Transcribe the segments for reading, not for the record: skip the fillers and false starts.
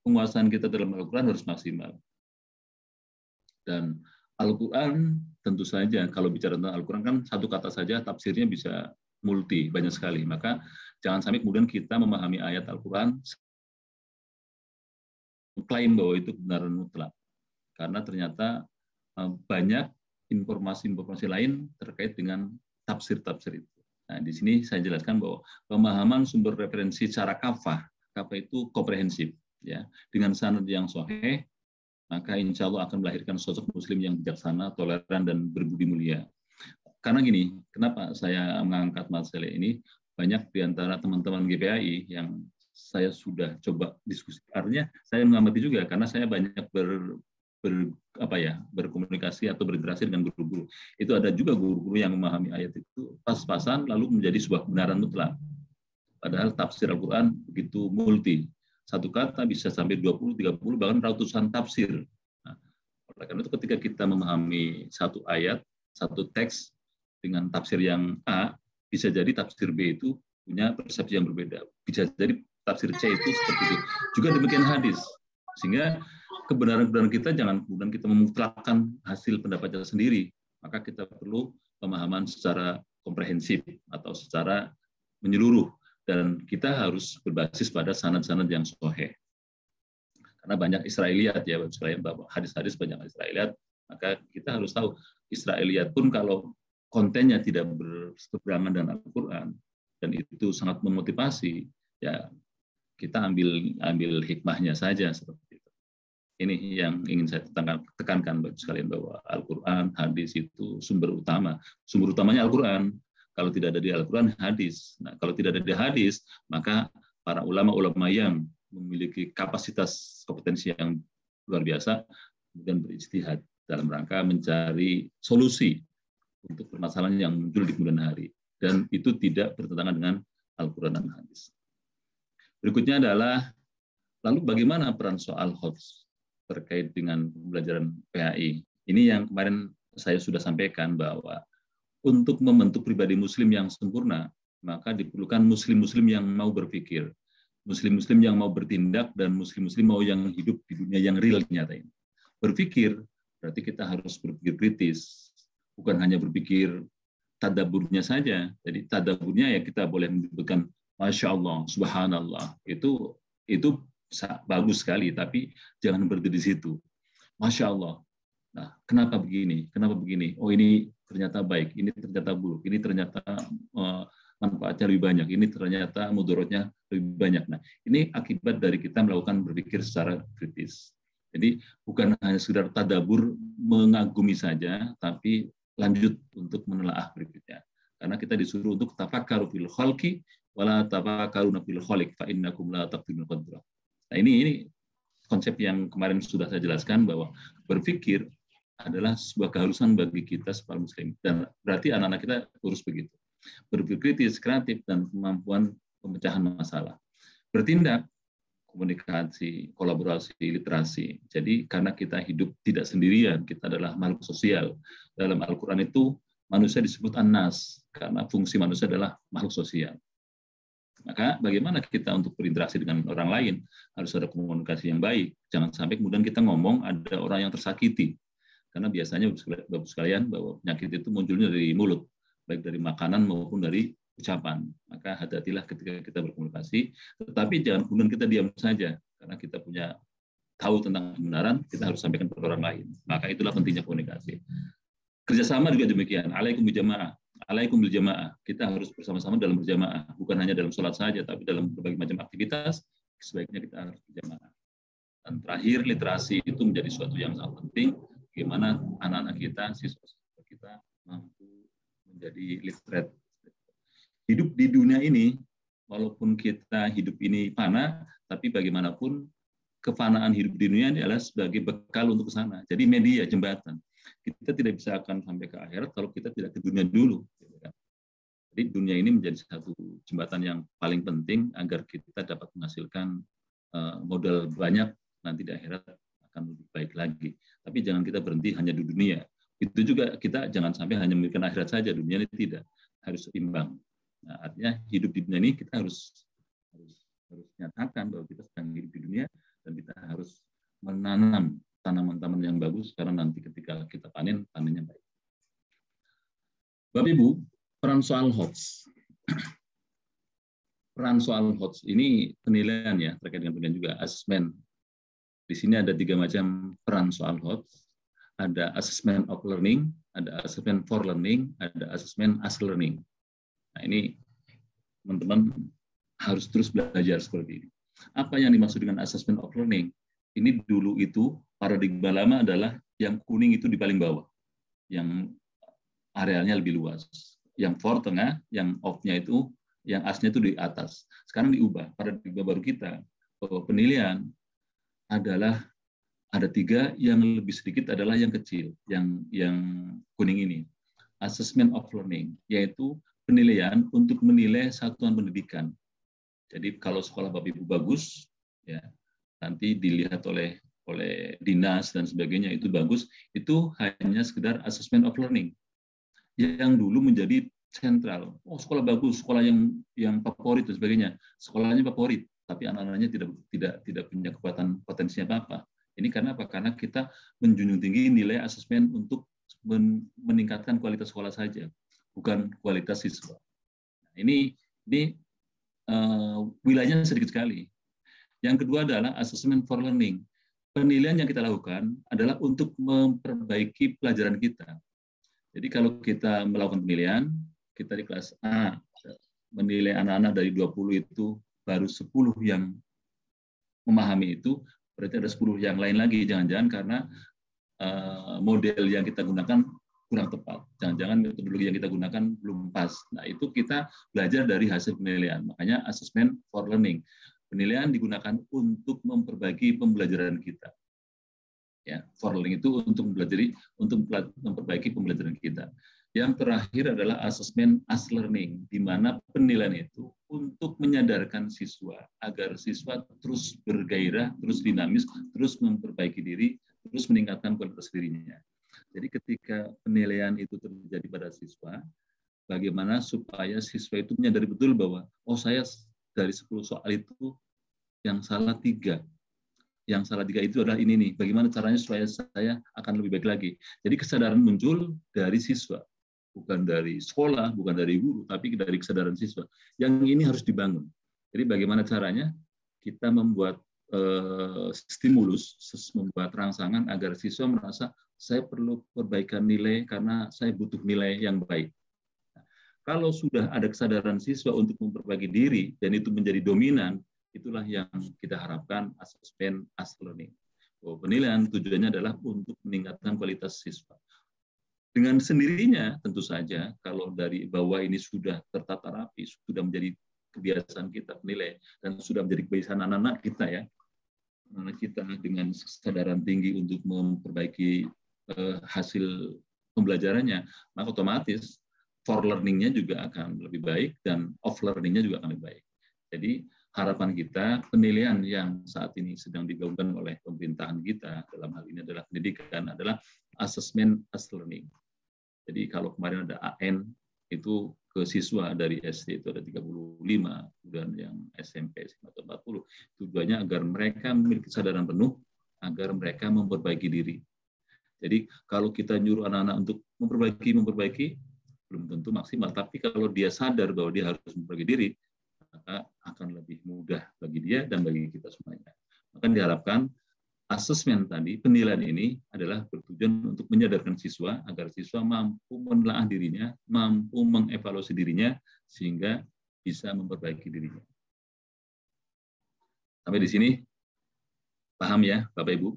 penguasaan kita dalam Al-Quran harus maksimal. Dan Al-Quran tentu saja, kalau bicara tentang Al-Quran kan satu kata saja tafsirnya bisa multi, banyak sekali. Maka jangan sampai kemudian kita memahami ayat Al-Quran klaim bahwa itu kebenaran mutlak. Karena ternyata banyak informasi-informasi lain terkait dengan tafsir-tafsir itu. Nah, di sini saya jelaskan bahwa pemahaman sumber referensi secara kafah itu komprehensif, ya, dengan sanad yang sahih, maka insya Allah akan melahirkan sosok Muslim yang bijaksana, toleran, dan berbudi mulia. Karena gini, kenapa saya mengangkat masalah ini? Banyak di antara teman-teman GPAI yang saya sudah coba diskusi. Artinya saya mengamati juga karena saya banyak berkomunikasi atau berinteraksi dengan guru-guru. Itu ada juga guru-guru yang memahami ayat itu pas-pasan lalu menjadi sebuah kebenaran mutlak. Padahal tafsir Al-Quran begitu multi. Satu kata bisa sampai 20, 30, bahkan ratusan tafsir. Nah, oleh karena itu ketika kita memahami satu ayat, satu teks dengan tafsir yang A, bisa jadi tafsir B itu punya persepsi yang berbeda. Bisa jadi tafsir C itu seperti itu. Juga demikian hadis. Sehingga kebenaran-kebenaran kita jangan kemudian kita memutlakkan hasil pendapatnya sendiri. Maka kita perlu pemahaman secara komprehensif atau secara menyeluruh. Dan kita harus berbasis pada sanad-sanad yang sahih. Karena banyak Israiliyat ya, hadis-hadis banyak Israiliyat, maka kita harus tahu Israiliyat pun kalau kontennya tidak berseberangan dengan Al-Quran dan itu sangat memotivasi, ya kita ambil hikmahnya saja seperti itu. Ini yang ingin saya tekankan bagi sekalian bahwa Al-Quran, hadis itu sumber utama. Sumber utamanya Al-Quran. Kalau tidak ada di Al-Quran, hadis. Nah, kalau tidak ada di hadis, maka para ulama-ulama yang memiliki kapasitas kompetensi yang luar biasa kemudian berijtihad dalam rangka mencari solusi untuk permasalahan yang muncul di kemudian hari. Dan itu tidak bertentangan dengan Al-Quran dan hadis. Berikutnya adalah, lalu bagaimana peran soal hoax terkait dengan pembelajaran PAI? Ini yang kemarin saya sudah sampaikan bahwa untuk membentuk pribadi Muslim yang sempurna, maka diperlukan Muslim-Muslim yang mau berpikir, Muslim-Muslim yang mau bertindak, dan Muslim-Muslim mau yang hidup di dunia yang real nyata ini. Berpikir, berarti kita harus berpikir kritis, bukan hanya berpikir tadaburnya saja. Jadi tadaburnya ya kita boleh menyebutkan Masya Allah, Subhanallah, itu bagus sekali, tapi jangan berhenti di situ. Masya Allah. Nah, kenapa begini? Kenapa begini? Oh, ini ternyata baik, ini ternyata buruk, ini ternyata manfaatnya lebih banyak, ini ternyata mudaratnya lebih banyak. Nah, ini akibat dari kita melakukan berpikir secara kritis. Jadi bukan hanya sekedar tadabur mengagumi saja, tapi lanjut untuk menelaah berikutnya. Karena kita disuruh untuk tafakkaru fil khalqi wala tafakkaruna fil khaliq fa innakum la taqdirun qadrah. Nah, ini konsep yang kemarin sudah saya jelaskan bahwa berpikir adalah sebuah keharusan bagi kita sebagai Muslim, dan berarti anak-anak kita harus begitu, berpikir kritis, kreatif, dan kemampuan pemecahan masalah. Bertindak, komunikasi, kolaborasi, literasi. Jadi karena kita hidup tidak sendirian, kita adalah makhluk sosial. Dalam Al-Quran itu manusia disebut an-nas karena fungsi manusia adalah makhluk sosial. Maka bagaimana kita untuk berinteraksi dengan orang lain? Harus ada komunikasi yang baik. Jangan sampai kemudian kita ngomong ada orang yang tersakiti. Karena biasanya Bapak sekalian bahwa penyakit itu munculnya dari mulut, baik dari makanan maupun dari ucapan. Maka hati-hatilah ketika kita berkomunikasi, tetapi jangan kemudian kita diam saja, karena kita punya tahu tentang kebenaran, kita harus sampaikan kepada orang lain. Maka itulah pentingnya komunikasi. Kerjasama juga demikian. Alaikum bijamaah. Alaikum bil jamaah. Kita harus bersama-sama dalam berjamaah, bukan hanya dalam sholat saja, tapi dalam berbagai macam aktivitas sebaiknya kita harus berjamaah. Dan terakhir, literasi itu menjadi suatu yang sangat penting. Bagaimana anak-anak kita, siswa-siswa kita mampu menjadi literate. Hidup di dunia ini, walaupun kita hidup ini fana, tapi bagaimanapun kefanaan hidup di dunia ini adalah sebagai bekal untuk ke sana. Jadi media, jembatan. Kita tidak bisa akan sampai ke akhirat kalau kita tidak ke dunia dulu. Jadi dunia ini menjadi satu jembatan yang paling penting agar kita dapat menghasilkan modal banyak nanti di akhirat akan lebih baik lagi. Tapi jangan kita berhenti hanya di dunia. Itu juga kita jangan sampai hanya memikirkan akhirat saja, dunia ini tidak. Harus seimbang. Nah, artinya hidup di dunia ini kita harus harus nyatakan bahwa kita sedang hidup di dunia dan kita harus menanam tanaman-tanaman yang bagus karena nanti ketika kita panennya baik. Bapak Ibu, peran soal HOTS. Peran soal HOTS ini penilaian ya, terkait dengan penilaian juga asesmen. Di sini ada 3 macam peran soal HOTS. Ada assessment of learning, ada assessment for learning, ada assessment as learning. Nah, ini teman-teman harus terus belajar seperti ini. Apa yang dimaksud dengan assessment of learning? Ini dulu itu paradigma lama adalah yang kuning itu di paling bawah, yang arealnya lebih luas. Yang for tengah, yang off-nya itu, yang as-nya itu di atas. Sekarang diubah. Paradigma baru kita, bahwa penilaian adalah ada 3, yang lebih sedikit adalah yang kecil, yang kuning ini. Assessment of learning, yaitu penilaian untuk menilai satuan pendidikan. Jadi kalau sekolah Bapak Ibu bagus, ya nanti dilihat oleh dinas dan sebagainya itu bagus, itu hanya sekedar assessment of learning. Yang dulu menjadi sentral. Oh, sekolah bagus, sekolah yang favorit dan sebagainya. Sekolahnya favorit, tapi anak-anaknya tidak punya kekuatan potensinya apa-apa. Ini karena apa? Karena kita menjunjung tinggi nilai asesmen untuk meningkatkan kualitas sekolah saja, bukan kualitas siswa. Ini wilayahnya sedikit sekali. Yang kedua adalah assessment for learning. Penilaian yang kita lakukan adalah untuk memperbaiki pelajaran kita. Jadi kalau kita melakukan penilaian, kita di kelas A menilai anak-anak dari 20 itu baru 10 yang memahami itu, berarti ada 10 yang lain lagi. Jangan-jangan karena model yang kita gunakan kurang tepat. Jangan-jangan metodologi yang kita gunakan belum pas. Nah, itu kita belajar dari hasil penilaian. Makanya assessment for learning. Penilaian digunakan untuk memperbaiki pembelajaran kita. Ya, for learning itu untuk memperbaiki pembelajaran kita. Yang terakhir adalah assessment as learning, di mana penilaian itu untuk menyadarkan siswa agar siswa terus bergairah, terus dinamis, terus memperbaiki diri, terus meningkatkan kualitas dirinya. Jadi ketika penilaian itu terjadi pada siswa, bagaimana supaya siswa itu menyadari betul bahwa, oh saya dari 10 soal itu yang salah 3. Yang salah 3 itu adalah ini nih, bagaimana caranya supaya saya akan lebih baik lagi. Jadi kesadaran muncul dari siswa, bukan dari sekolah, bukan dari guru, tapi dari kesadaran siswa. Yang ini harus dibangun. Jadi bagaimana caranya kita membuat stimulus, membuat rangsangan agar siswa merasa saya perlu perbaikan nilai karena saya butuh nilai yang baik. Nah, kalau sudah ada kesadaran siswa untuk memperbaiki diri dan itu menjadi dominan, itulah yang kita harapkan assessment as learning. Penilaian tujuannya adalah untuk meningkatkan kualitas siswa. Dengan sendirinya tentu saja kalau dari bawah ini sudah tertata rapi, sudah menjadi kebiasaan kita menilai dan sudah menjadi kebiasaan anak-anak kita ya, anak kita dengan kesadaran tinggi untuk memperbaiki hasil pembelajarannya, maka otomatis for learning-nya juga akan lebih baik dan off learning-nya juga akan lebih baik. Jadi harapan kita penilaian yang saat ini sedang digaungkan oleh pemerintahan kita dalam hal ini adalah pendidikan adalah assessment as learning. Jadi kalau kemarin ada AN itu ke siswa dari SD itu ada 35, dan yang SMP atau 40. Tujuannya agar mereka memiliki kesadaran penuh, agar mereka memperbaiki diri. Jadi kalau kita nyuruh anak-anak untuk memperbaiki, belum tentu maksimal. Tapi kalau dia sadar bahwa dia harus memperbaiki diri, maka akan lebih mudah bagi dia dan bagi kita semuanya. Maka diharapkan asesmen tadi, penilaian ini adalah bertujuan untuk menyadarkan siswa agar siswa mampu menelaah dirinya, mampu mengevaluasi dirinya, sehingga bisa memperbaiki dirinya. Sampai di sini, paham ya Bapak Ibu?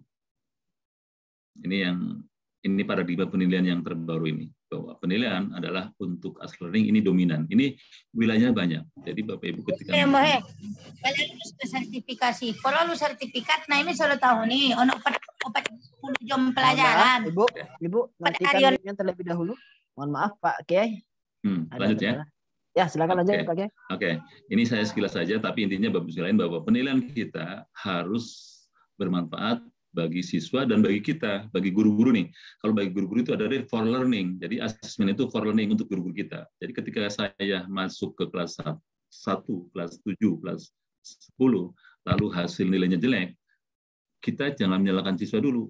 Ini paradigma penilaian yang terbaru ini, bahwa penilaian adalah untuk as learning ini dominan. Ini wilayahnya banyak. Jadi Bapak Ibu ketika lulus ke sertifikasi. Kalau lu sertifikat, nah ini selalu tahu nih, ono 40 jam pelajaran. Ibu, matikan mic-nya terlebih dahulu. Mohon maaf Pak Kiai. Lanjut ya. Ya, silakan lanjut Pak Kiai. Oke. Ini saya sekilas saja, tapi intinya bagus lain bahwa penilaian kita harus bermanfaat bagi siswa dan bagi kita, bagi guru-guru nih. Kalau bagi guru-guru itu ada for learning. Jadi asesmen itu for learning untuk guru-guru kita. Jadi ketika saya masuk ke kelas 1, kelas 7, kelas 10, lalu hasil nilainya jelek, kita jangan menyalahkan siswa dulu,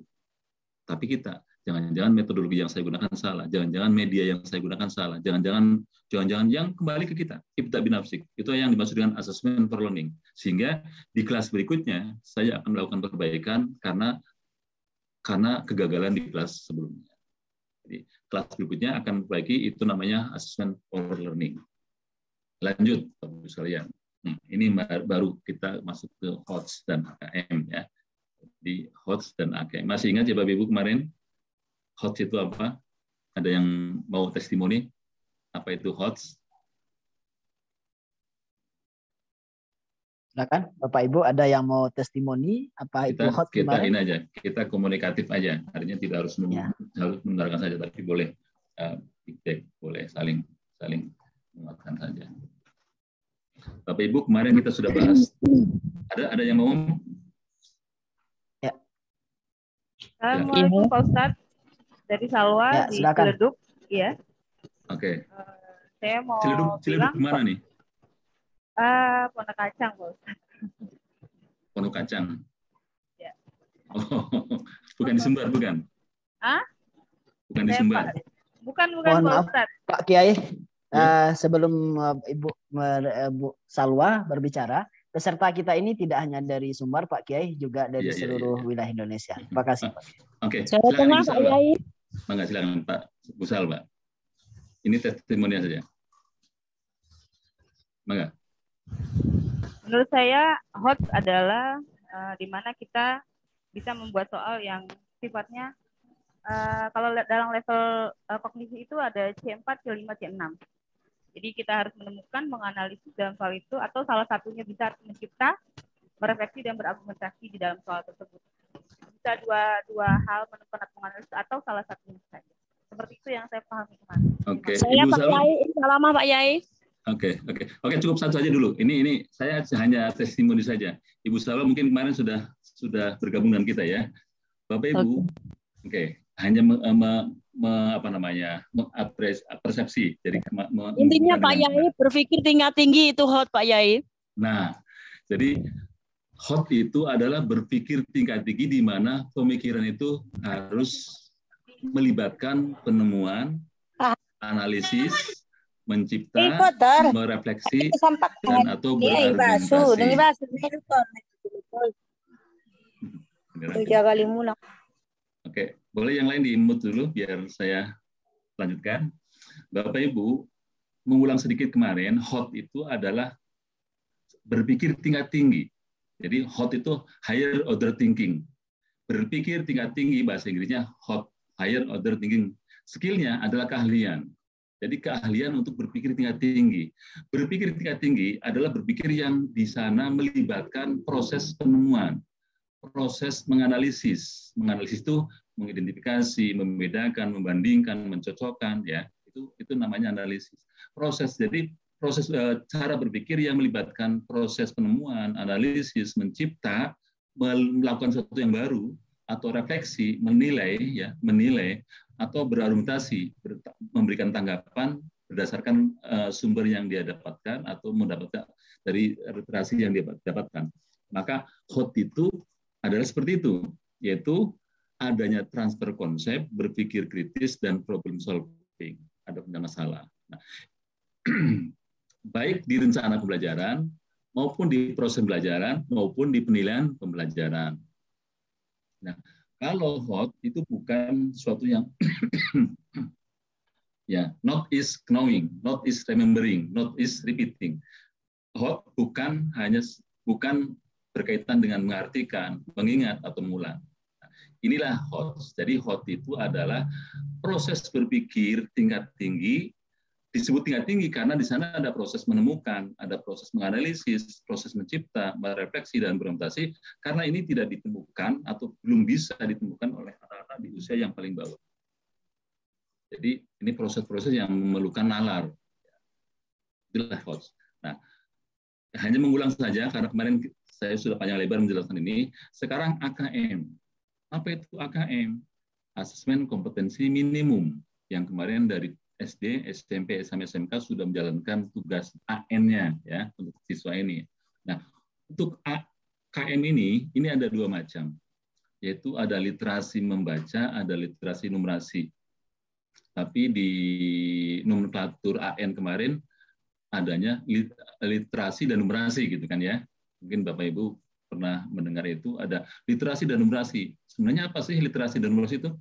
tapi kita. Jangan-jangan metodologi yang saya gunakan salah, jangan-jangan media yang saya gunakan salah, jangan-jangan yang kembali ke kita. Ibda binafsik, itu yang dimaksud dengan assessment for learning. Sehingga di kelas berikutnya saya akan melakukan perbaikan karena kegagalan di kelas sebelumnya. Jadi kelas berikutnya akan perbaiki, itu namanya assessment for learning. Lanjut, Bapak-Ibu sekalian. Ini baru kita masuk ke HOTS dan AKM ya. Di HOTS dan AKM. Masih ingat ya Bapak-Ibu kemarin? HOTS itu apa? Ada yang mau testimoni? Apa itu HOTS? Silakan, Bapak Ibu, ada yang mau testimoni apa itu HOTS kita kemarin? ini aja, kita komunikatif aja. Artinya tidak harus mendengarkan saja, tapi boleh feedback, boleh saling menguatkan saja. Bapak Ibu kemarin kita sudah bahas. Ada yang mau? Ya. Assalamualaikum Pak Ustadz. Dari Salwa Ya, di silakan. Ciledug. Iya. Oke. Saya mau Ciledug bilang mana nih? Pondok Kacang, Pak Ustadz. Pondok Kacang. Ya. Oh, bukan di Sumbar, bukan? Ah? Bukan di Sumbar. Bukan Mohon Pak maaf, Ustadz. Pak Kiai. Ya. Sebelum Bu Salwa berbicara, peserta kita ini tidak hanya dari Sumbar, Pak Kiai, juga dari seluruh wilayah Indonesia. Terima kasih, Pak. Oke. Silakan Pak Kiai. Mangga, silakan Pak Bu Salwa. Ini testimoni saja. Mangga. Menurut saya HOTS adalah di mana kita bisa membuat soal yang sifatnya kalau dalam level kognisi itu ada C4, C5, C6. Jadi kita harus menemukan, menganalisis dalam soal itu, atau salah satunya bisa mencipta, merefleksi dan berargumentasi di dalam soal tersebut. Bisa dua hal, menemukan atau menganalisis, atau salah satunya saja. Seperti itu yang saya pahami kemarin. Oke. Saya Ibu Pak Salwa. Yai, salam Pak Yai. Oke, cukup satu saja dulu. Ini saya hanya testimoni saja. Ibu Salwa mungkin kemarin sudah bergabung dengan kita ya. Bapak Ibu, oke, hanya persepsi. Jadi Intinya Pak Yai berpikir tinggi itu HOT Pak Yai. Nah, jadi HOT itu adalah berpikir tingkat tinggi di mana pemikiran itu harus melibatkan penemuan, analisis, mencipta, merefleksi, dan atau berargumentasi. Oke, boleh yang lain di-mute dulu biar saya lanjutkan. Bapak Ibu, mengulang sedikit kemarin, HOT itu adalah berpikir tingkat tinggi. Jadi HOT itu higher order thinking. Berpikir tingkat tinggi, bahasa Inggrisnya HOT, higher order thinking. Skillnya adalah keahlian. Jadi keahlian untuk berpikir tingkat tinggi. Berpikir tingkat tinggi adalah berpikir yang di sana melibatkan proses penemuan, proses menganalisis. Menganalisis itu mengidentifikasi, membedakan, membandingkan, mencocokkan, ya. Itu namanya analisis. Jadi proses cara berpikir yang melibatkan proses penemuan, analisis, mencipta, melakukan sesuatu yang baru atau refleksi, menilai atau berargumentasi, memberikan tanggapan berdasarkan sumber yang dia dapatkan atau mendapatkan dari referensi yang dia dapatkan. Maka HOT itu adalah seperti itu, yaitu adanya transfer konsep, berpikir kritis, dan problem solving. Ada masalah. Nah, baik di rencana pembelajaran, maupun di proses pembelajaran, maupun di penilaian pembelajaran. Nah, kalau HOT itu bukan sesuatu yang ya, not is knowing, not is remembering, not is repeating. HOT bukan berkaitan dengan mengartikan, mengingat atau mengulang. Nah, inilah HOT. Jadi HOT itu adalah proses berpikir tingkat tinggi. Disebut tingkat tinggi karena di sana ada proses menemukan, ada proses menganalisis, proses mencipta, merefleksi, dan berorientasi, karena ini tidak ditemukan atau belum bisa ditemukan oleh anak-anak di usia yang paling bawah. Jadi ini proses-proses yang memerlukan nalar. Itulah HOT. Nah, hanya mengulang saja karena kemarin saya sudah panjang lebar menjelaskan ini. Sekarang AKM. Apa itu AKM? Asesmen kompetensi minimum, yang kemarin dari SD, SMP, SMA, SMK sudah menjalankan tugas AN-nya ya untuk siswa ini. Nah, untuk KM ini ada dua macam, yaitu ada literasi membaca, ada literasi numerasi. Tapi di nomenklatur AN kemarin adanya literasi dan numerasi gitu kan ya. Mungkin Bapak Ibu pernah mendengar itu, ada literasi dan numerasi. Sebenarnya apa sih literasi dan numerasi itu?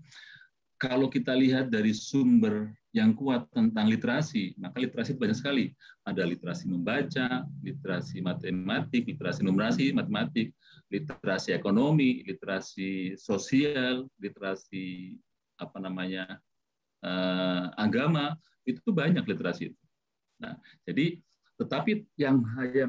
Kalau kita lihat dari sumber yang kuat tentang literasi, maka literasi banyak sekali. Ada literasi membaca, literasi matematik, literasi numerasi, matematik, literasi ekonomi, literasi sosial, literasi agama, itu banyak literasi itu. Nah, jadi tetapi yang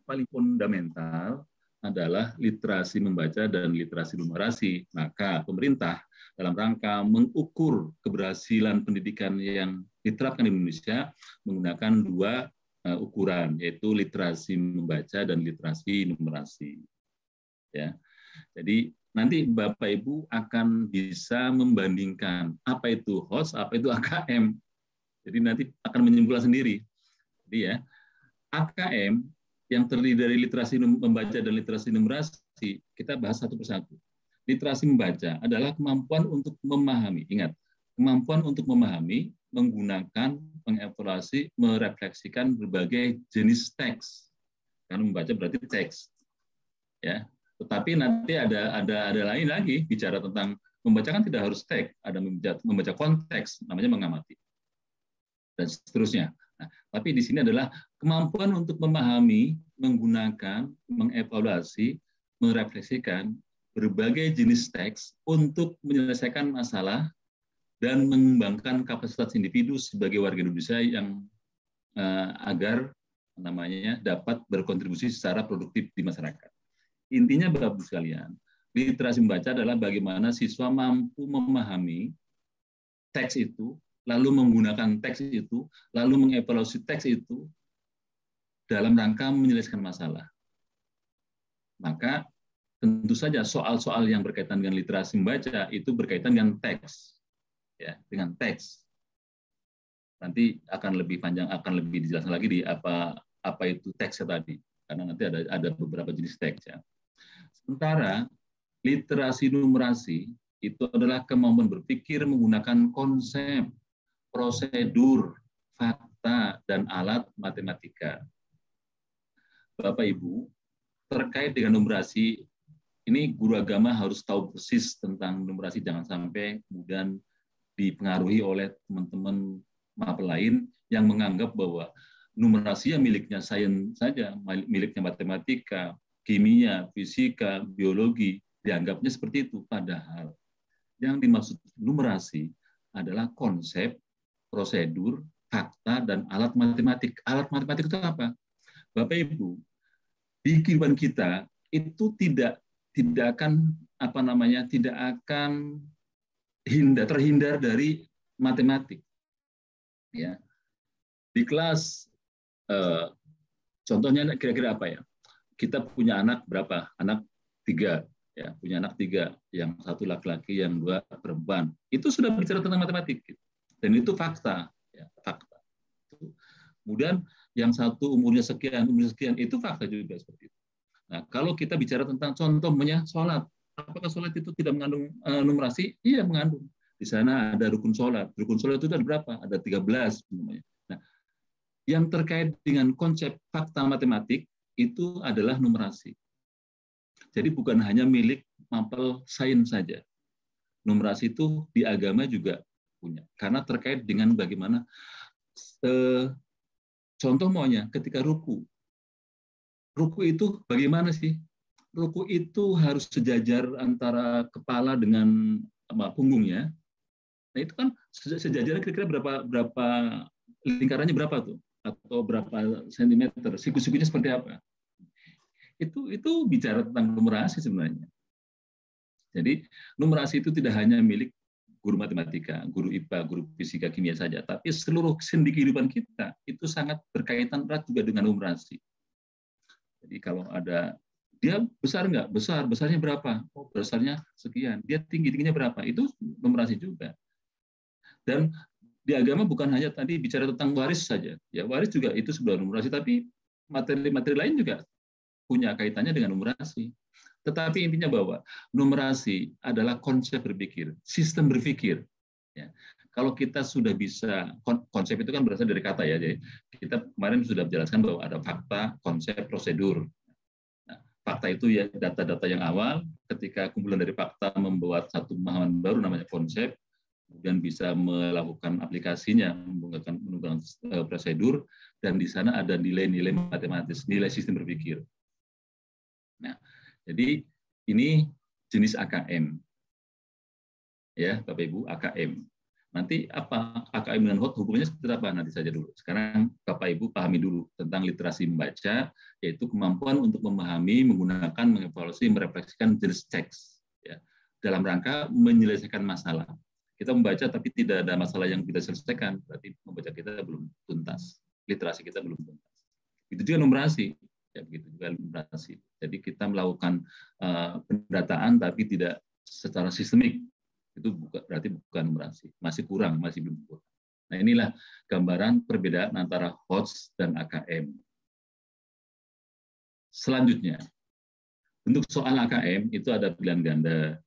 paling fundamental adalah literasi membaca dan literasi numerasi. Maka pemerintah dalam rangka mengukur keberhasilan pendidikan yang diterapkan di Indonesia menggunakan dua ukuran, yaitu literasi membaca dan literasi numerasi. Ya. Jadi nanti Bapak Ibu akan bisa membandingkan apa itu HOS, apa itu AKM. Jadi nanti akan menyimpulkan sendiri. Jadi ya, AKM yang terdiri dari literasi membaca dan literasi numerasi, kita bahas satu persatu. Literasi membaca adalah kemampuan untuk memahami. Ingat, kemampuan untuk memahami, menggunakan, mengevaluasi, merefleksikan berbagai jenis teks. Karena membaca berarti teks. Ya. Tetapi nanti ada lain lagi bicara tentang membaca kan tidak harus teks, ada membaca konteks, namanya mengamati. Dan seterusnya. Nah, tapi di sini adalah kemampuan untuk memahami, menggunakan, mengevaluasi, merefleksikan berbagai jenis teks untuk menyelesaikan masalah dan mengembangkan kapasitas individu sebagai warga Indonesia yang agar dapat berkontribusi secara produktif di masyarakat. Intinya Bapak Ibu sekalian, literasi membaca adalah bagaimana siswa mampu memahami teks itu, lalu menggunakan teks itu, lalu mengevaluasi teks itu dalam rangka menyelesaikan masalah. Maka tentu saja soal-soal yang berkaitan dengan literasi membaca itu berkaitan dengan teks, ya, dengan teks. Nanti akan lebih panjang, akan lebih dijelaskan lagi di apa itu teksnya tadi, karena nanti ada beberapa jenis teks. Ya. Sementara literasi numerasi itu adalah kemampuan berpikir menggunakan konsep, prosedur, fakta, dan alat matematika. Bapak Ibu, terkait dengan numerasi, ini guru agama harus tahu persis tentang numerasi, jangan sampai kemudian dipengaruhi oleh teman-teman mapel lain yang menganggap bahwa numerasi yang miliknya sains saja, miliknya matematika, kimia, fisika, biologi, dianggapnya seperti itu. Padahal yang dimaksud numerasi adalah konsep, prosedur, fakta, dan alat matematik. Alat matematik itu apa? Bapak Ibu, di kehidupan kita itu tidak akan terhindar dari matematik. Ya. Di kelas contohnya kira-kira apa ya? Kita punya anak berapa? Anak 3, ya, punya anak 3, yang 1 laki-laki, yang 2 perempuan. Itu sudah bicara tentang matematik. Dan itu fakta, ya, fakta. Kemudian yang 1 umurnya sekian, itu fakta juga seperti itu. Nah, kalau kita bicara tentang contohnya sholat, apakah sholat itu tidak mengandung numerasi? Iya, mengandung. Di sana ada rukun sholat. Rukun sholat itu ada berapa? Ada 13. Nah, yang terkait dengan konsep fakta matematik itu adalah numerasi. Jadi bukan hanya milik mapel sains saja. Numerasi itu di agama juga punya. Karena terkait dengan bagaimana contoh maunya ketika ruku. Ruku itu bagaimana sih? Ruku itu harus sejajar antara kepala dengan punggungnya. Nah, itu kan sejajarnya kira-kira berapa lingkarannya berapa tuh? Atau berapa sentimeter? Siku-sikunya seperti apa? Itu bicara tentang numerasi sebenarnya. Jadi numerasi itu tidak hanya milik guru matematika, guru IPA, guru fisika, kimia saja, tapi seluruh sendi kehidupan kita itu sangat berkaitan erat juga dengan numerasi. Jadi kalau ada, dia besar nggak? Besar. Besarnya berapa? Oh, besarnya sekian. Dia tingginya berapa? Itu numerasi juga. Dan di agama bukan hanya tadi bicara tentang waris saja. Ya, waris juga itu sebuah numerasi, tapi materi-materi lain juga punya kaitannya dengan numerasi. Tetapi intinya bahwa numerasi adalah konsep berpikir, sistem berpikir. Ya. Kalau kita sudah bisa, konsep itu kan berasal dari kata ya. Jadi kita kemarin sudah menjelaskan bahwa ada fakta, konsep, prosedur. Nah, fakta itu ya data-data yang awal. Ketika kumpulan dari fakta membuat satu pemahaman baru namanya konsep, kemudian bisa melakukan aplikasinya, menggunakan prosedur, dan di sana ada nilai-nilai matematis, nilai sistem berpikir. Nah, jadi ini jenis AKM, ya Bapak Ibu, AKM. Nanti apa AKM dengan HOT hubungannya seperti apa? Nanti saja dulu. Sekarang Bapak Ibu pahami dulu tentang literasi membaca, yaitu kemampuan untuk memahami, menggunakan, mengevaluasi, merefleksikan jenis teks, ya, dalam rangka menyelesaikan masalah. Kita membaca tapi tidak ada masalah yang kita selesaikan, berarti membaca kita belum tuntas, literasi kita belum tuntas. Itu juga numerasi. Ya, begitu juga numerasi. Jadi kita melakukan pendataan tapi tidak secara sistemik, itu berarti bukan numerasi, masih kurang, masih belum kurang. Nah, inilah gambaran perbedaan antara HOTS dan AKM. Selanjutnya, bentuk soal AKM itu ada pilihan ganda,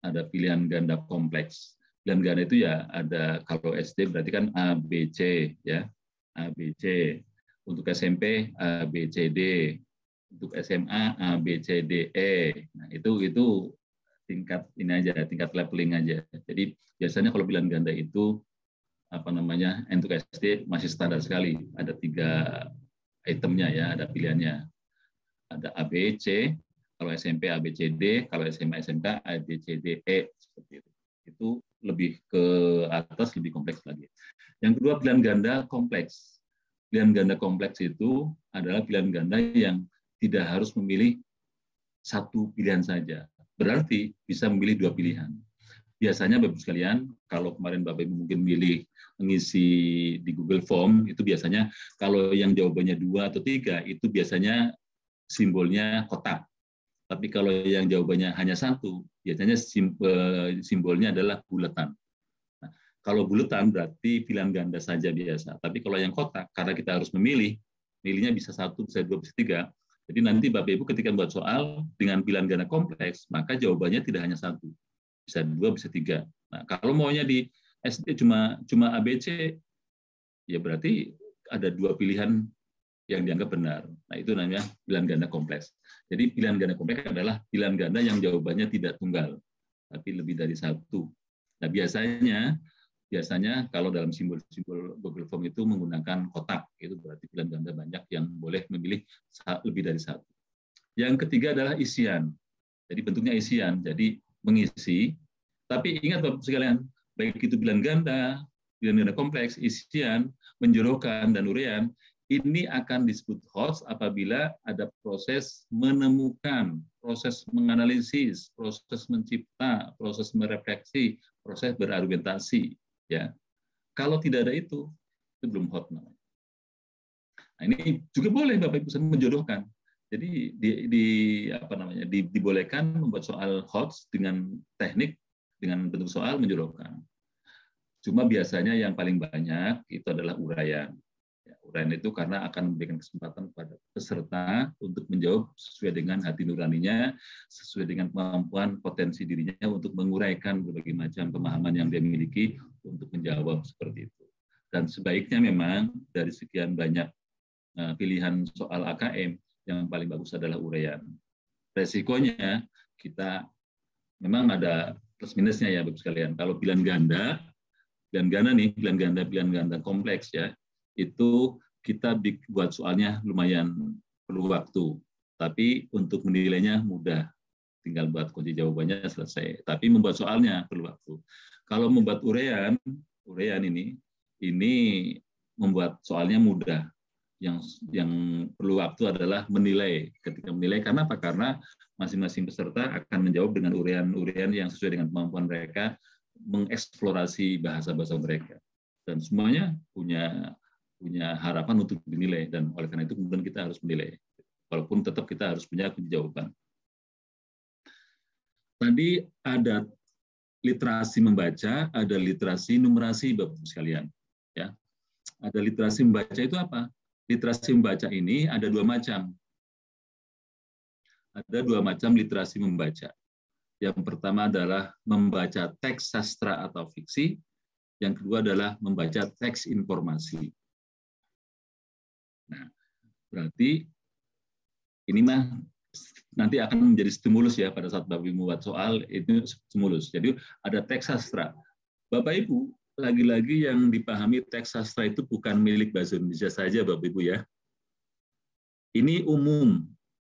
ada pilihan ganda kompleks. Pilihan ganda itu ya ada, kalau SD berarti kan A, B, C, ya, A, B, C. Untuk SMP A, B, C, D. Untuk SMA A, B, C, D, E. Nah, itu tingkat ini aja, tingkat leveling aja. Jadi biasanya kalau pilihan ganda itu apa namanya, untuk SD masih standar sekali. Ada 3 itemnya ya, ada pilihannya. Ada A, B, C. Kalau SMP A, B, C, D. Kalau SMA SMK A, B, C, D, E. Seperti itu. Itu lebih ke atas, lebih kompleks lagi. Yang kedua pilihan ganda kompleks. Pilihan ganda kompleks itu adalah pilihan ganda yang tidak harus memilih satu pilihan saja. Berarti bisa memilih 2 pilihan. Biasanya Bapak-Ibu sekalian, kalau kemarin Bapak-Ibu mungkin milih mengisi di Google Form, itu biasanya kalau yang jawabannya 2 atau 3, itu biasanya simbolnya kotak. Tapi kalau yang jawabannya hanya 1, biasanya simbolnya adalah buletan. Kalau buletan berarti pilihan ganda saja biasa. Tapi kalau yang kotak, karena kita harus memilih, milihnya bisa 1, bisa 2, bisa 3. Jadi nanti Bapak Ibu ketika membuat soal dengan pilihan ganda kompleks, maka jawabannya tidak hanya 1. Bisa 2, bisa 3. Nah, kalau maunya di SD cuma ABC, ya berarti ada 2 pilihan yang dianggap benar. Nah, itu namanya pilihan ganda kompleks. Jadi pilihan ganda kompleks adalah pilihan ganda yang jawabannya tidak tunggal, tapi lebih dari 1. Nah, biasanya kalau dalam simbol-simbol Google Form itu menggunakan kotak, itu berarti pilihan ganda banyak yang boleh memilih lebih dari 1. Yang ketiga adalah isian. Jadi bentuknya isian, jadi mengisi. Tapi ingat Bapak sekalian, baik itu pilihan ganda kompleks, isian, menjorokan, dan urean, ini akan disebut HOTS apabila ada proses menemukan, proses menganalisis, proses mencipta, proses merefleksi, proses berargumentasi. Ya, kalau tidak ada itu belum hot namanya. Nah, ini juga boleh Bapak Ibu menjodohkan. Jadi dibolehkan membuat soal HOTS dengan teknik, dengan bentuk soal menjodohkan. Cuma biasanya yang paling banyak itu adalah uraian. Ya, uraian itu karena akan memberikan kesempatan kepada peserta untuk menjawab sesuai dengan hati nuraninya, sesuai dengan kemampuan potensi dirinya untuk menguraikan berbagai macam pemahaman yang dia miliki untuk menjawab seperti itu. Dan sebaiknya memang dari sekian banyak pilihan soal AKM, yang paling bagus adalah uraian. Resikonya kita memang ada plus minusnya ya Bapak sekalian. Kalau pilihan ganda kompleks ya, itu kita buat soalnya lumayan perlu waktu, tapi untuk menilainya mudah, tinggal buat kunci jawabannya selesai. Tapi membuat soalnya perlu waktu. Kalau membuat uraian ini membuat soalnya mudah. Yang perlu waktu adalah menilai. Ketika menilai, karena apa? Karena masing-masing peserta akan menjawab dengan uraian yang sesuai dengan kemampuan mereka, mengeksplorasi bahasa-bahasa mereka, dan semuanya punya harapan untuk dinilai, dan oleh karena itu kemudian kita harus menilai, walaupun tetap kita harus punya kunci jawaban. Tadi ada literasi membaca, ada literasi numerasi Bapak sekalian. Ya, ada literasi membaca itu apa? Literasi membaca ini ada 2 macam. ada dua macam literasi membaca. Yang pertama adalah membaca teks sastra atau fiksi, yang kedua adalah membaca teks informasi. Nah, berarti ini mah nanti akan menjadi stimulus ya pada saat Bapak Ibu membuat soal, itu stimulus. Jadi ada teks sastra. Bapak Ibu, lagi-lagi yang dipahami teks sastra itu bukan milik bahasa Indonesia saja Bapak Ibu ya. Ini umum.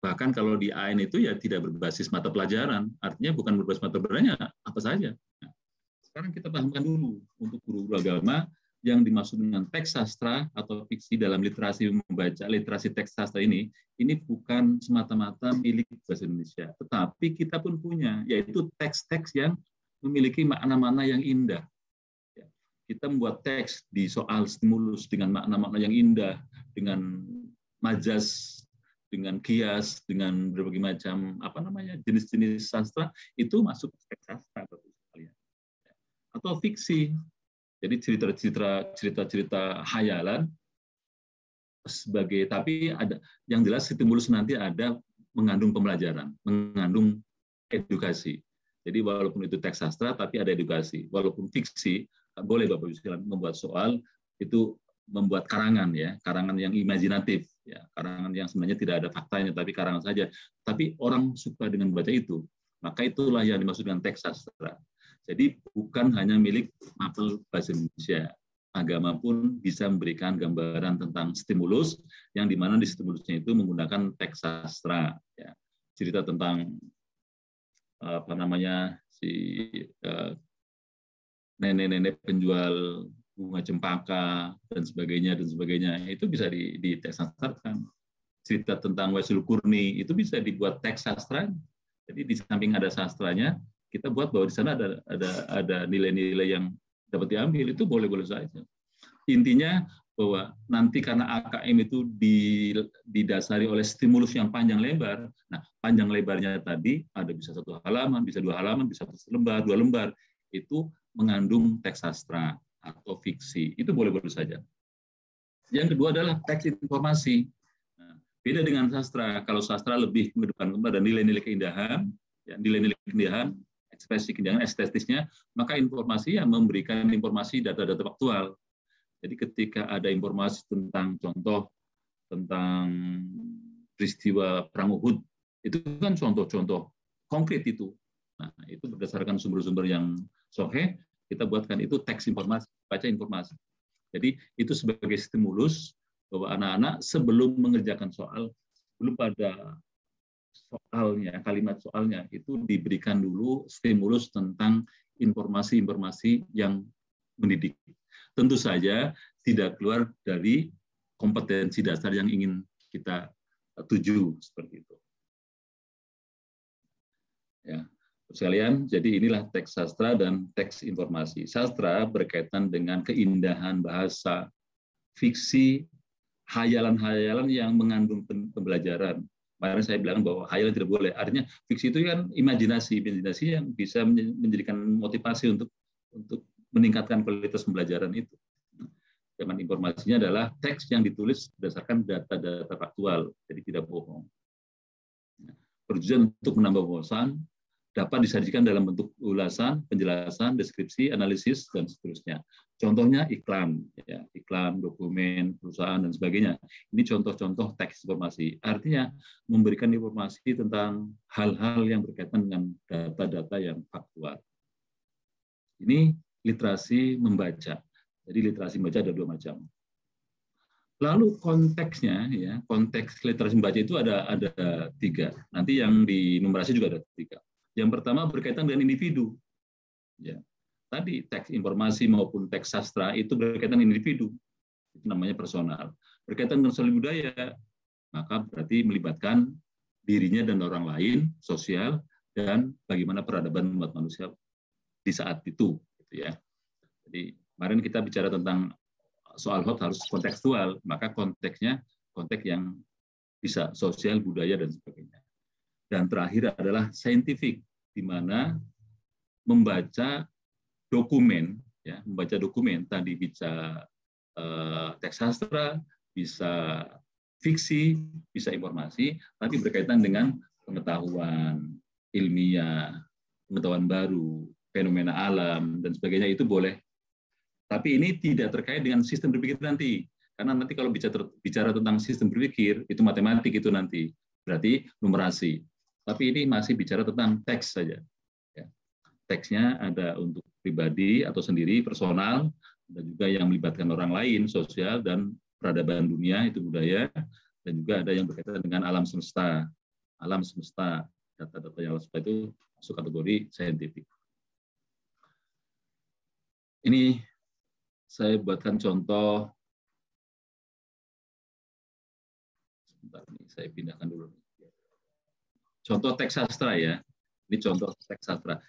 Bahkan kalau di AN itu ya tidak berbasis mata pelajaran, artinya bukan berbasis mata pelajarannya apa saja. Nah, sekarang kita pahamkan dulu untuk guru-guru agama yang dimaksud dengan teks sastra atau fiksi dalam literasi membaca, literasi teks sastra ini bukan semata-mata milik bahasa Indonesia, tetapi kita pun punya, yaitu teks-teks yang memiliki makna-makna yang indah. Kita membuat teks di soal stimulus dengan makna-makna yang indah, dengan majas, dengan kias, dengan berbagai macam jenis-jenis sastra, itu masuk teks sastra atau fiksi. Jadi cerita-cerita hayalan tapi ada yang jelas stimulus nanti ada mengandung pembelajaran, mengandung edukasi. Jadi walaupun itu teks sastra tapi ada edukasi. Walaupun fiksi, boleh Bapak Ibu sekalian membuat soal itu membuat karangan ya, karangan yang imajinatif ya, karangan yang sebenarnya tidak ada faktanya tapi karangan saja. Tapi orang suka dengan baca itu, maka itulah yang dimaksud dengan teks sastra. Jadi bukan hanya milik mapel bahasa Indonesia. Agama pun bisa memberikan gambaran tentang stimulus yang dimana di stimulusnya itu menggunakan teks sastra ya. Cerita tentang nenek-nenek penjual bunga cempaka dan sebagainya itu bisa di teks sastrakan. Cerita tentang Waisul Kurni itu bisa dibuat teks sastra. Jadi di samping ada sastranya, kita buat bahwa di sana ada nilai-nilai yang dapat diambil, itu boleh-boleh saja. Intinya bahwa nanti karena AKM itu didasari oleh stimulus yang panjang lebar. Nah, panjang lebarnya tadi ada bisa 1 halaman, bisa 2 halaman, bisa 1 lembar, 2 lembar. Itu mengandung teks sastra atau fiksi. Itu boleh-boleh saja. Yang kedua adalah teks informasi. Nah, beda dengan sastra. Kalau sastra lebih mengedepankan pada nilai-nilai keindahan, ya, nilai-nilai keindahan, ekspresi keindahan estetisnya, maka informasi yang memberikan informasi data-data faktual. Jadi ketika ada informasi tentang contoh tentang peristiwa Perang Uhud, itu kan contoh-contoh konkret itu. Nah, itu berdasarkan sumber-sumber yang sahih, kita buatkan itu teks informasi, baca informasi. Jadi itu sebagai stimulus bahwa anak-anak sebelum mengerjakan soal, belum pada soalnya, kalimat soalnya itu diberikan dulu stimulus tentang informasi-informasi yang mendidik. Tentu saja tidak keluar dari kompetensi dasar yang ingin kita tuju seperti itu. Ya, sekalian, jadi inilah teks sastra dan teks informasi. Sastra berkaitan dengan keindahan bahasa, fiksi, hayalan-hayalan yang mengandung pembelajaran. Kemarin saya bilang bahwa hayalan tidak boleh. Artinya fiksi itu kan imajinasi yang bisa menjadikan motivasi untuk meningkatkan kualitas pembelajaran itu. Zaman informasinya adalah teks yang ditulis berdasarkan data-data faktual, jadi tidak bohong. Bertujuan untuk menambah wawasan, dapat disajikan dalam bentuk ulasan, penjelasan, deskripsi, analisis, dan seterusnya. Contohnya iklan, ya, iklan, dokumen, perusahaan, dan sebagainya. Ini contoh-contoh teks informasi. Artinya memberikan informasi tentang hal-hal yang berkaitan dengan data-data yang faktual. Ini literasi membaca. Jadi literasi membaca ada 2 macam. Lalu konteksnya, ya, konteks literasi membaca itu ada 3. Nanti yang di numerasi juga ada 3. Yang pertama berkaitan dengan individu. Ya. Tadi teks informasi maupun teks sastra itu berkaitan dengan individu. Itu namanya personal. Berkaitan dengan sosial budaya, maka berarti melibatkan dirinya dan orang lain, sosial, dan bagaimana peradaban umat manusia di saat itu. Gitu ya. Jadi kemarin kita bicara tentang soal hot harus kontekstual, maka konteksnya konteks yang bisa sosial, budaya, dan sebagainya. Dan terakhir adalah saintifik, di mana membaca dokumen, ya, membaca dokumen tadi bisa teks sastra, bisa fiksi, bisa informasi, tapi berkaitan dengan pengetahuan ilmiah, pengetahuan baru, fenomena alam, dan sebagainya itu boleh. Tapi ini tidak terkait dengan sistem berpikir nanti. Karena nanti kalau bicara tentang sistem berpikir, itu matematik itu nanti. Berarti numerasi. Tapi ini masih bicara tentang teks saja. Ya. Teksnya ada untuk pribadi atau sendiri, personal, dan juga yang melibatkan orang lain, sosial, dan peradaban dunia, itu budaya, dan juga ada yang berkaitan dengan alam semesta. Alam semesta, data-data yang alam semesta itu masuk kategori saintifik. Ini saya buatkan contoh. Sebentar, ini saya pindahkan dulu. Contoh teks sastra ya. Ini contoh teks sastra.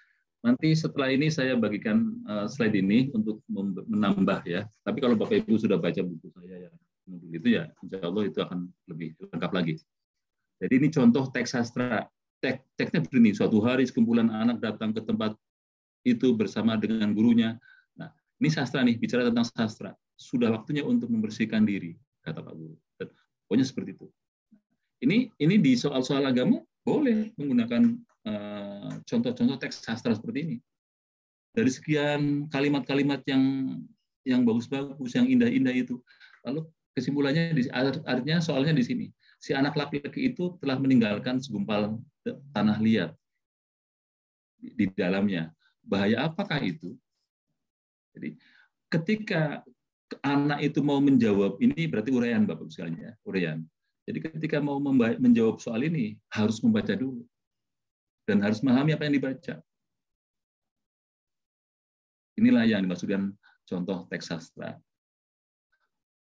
Nanti setelah ini saya bagikan slide ini untuk menambah ya. Tapi kalau Bapak Ibu sudah baca buku saya ya, itu ya, insya Allah itu akan lebih lengkap lagi. Jadi ini contoh teks sastra. Teksnya begini, suatu hari sekumpulan anak datang ke tempat itu bersama dengan gurunya. Nah, ini sastra nih, bicara tentang sastra. Sudah waktunya untuk membersihkan diri, kata Pak Guru. Pokoknya seperti itu. Ini di soal-soal agama boleh menggunakan contoh-contoh teks sastra seperti ini. Dari sekian kalimat-kalimat yang bagus-bagus, yang indah-indah itu, lalu kesimpulannya, artinya soalnya di sini. Si anak laki-laki itu telah meninggalkan segumpal tanah liat di dalamnya. Bahaya apakah itu? Jadi ketika anak itu mau menjawab, ini berarti uraian Bapak sekalian ya, uraian. Jadi ketika mau menjawab soal ini harus membaca dulu dan harus memahami apa yang dibaca. Inilah yang dimaksudkan contoh teks sastra.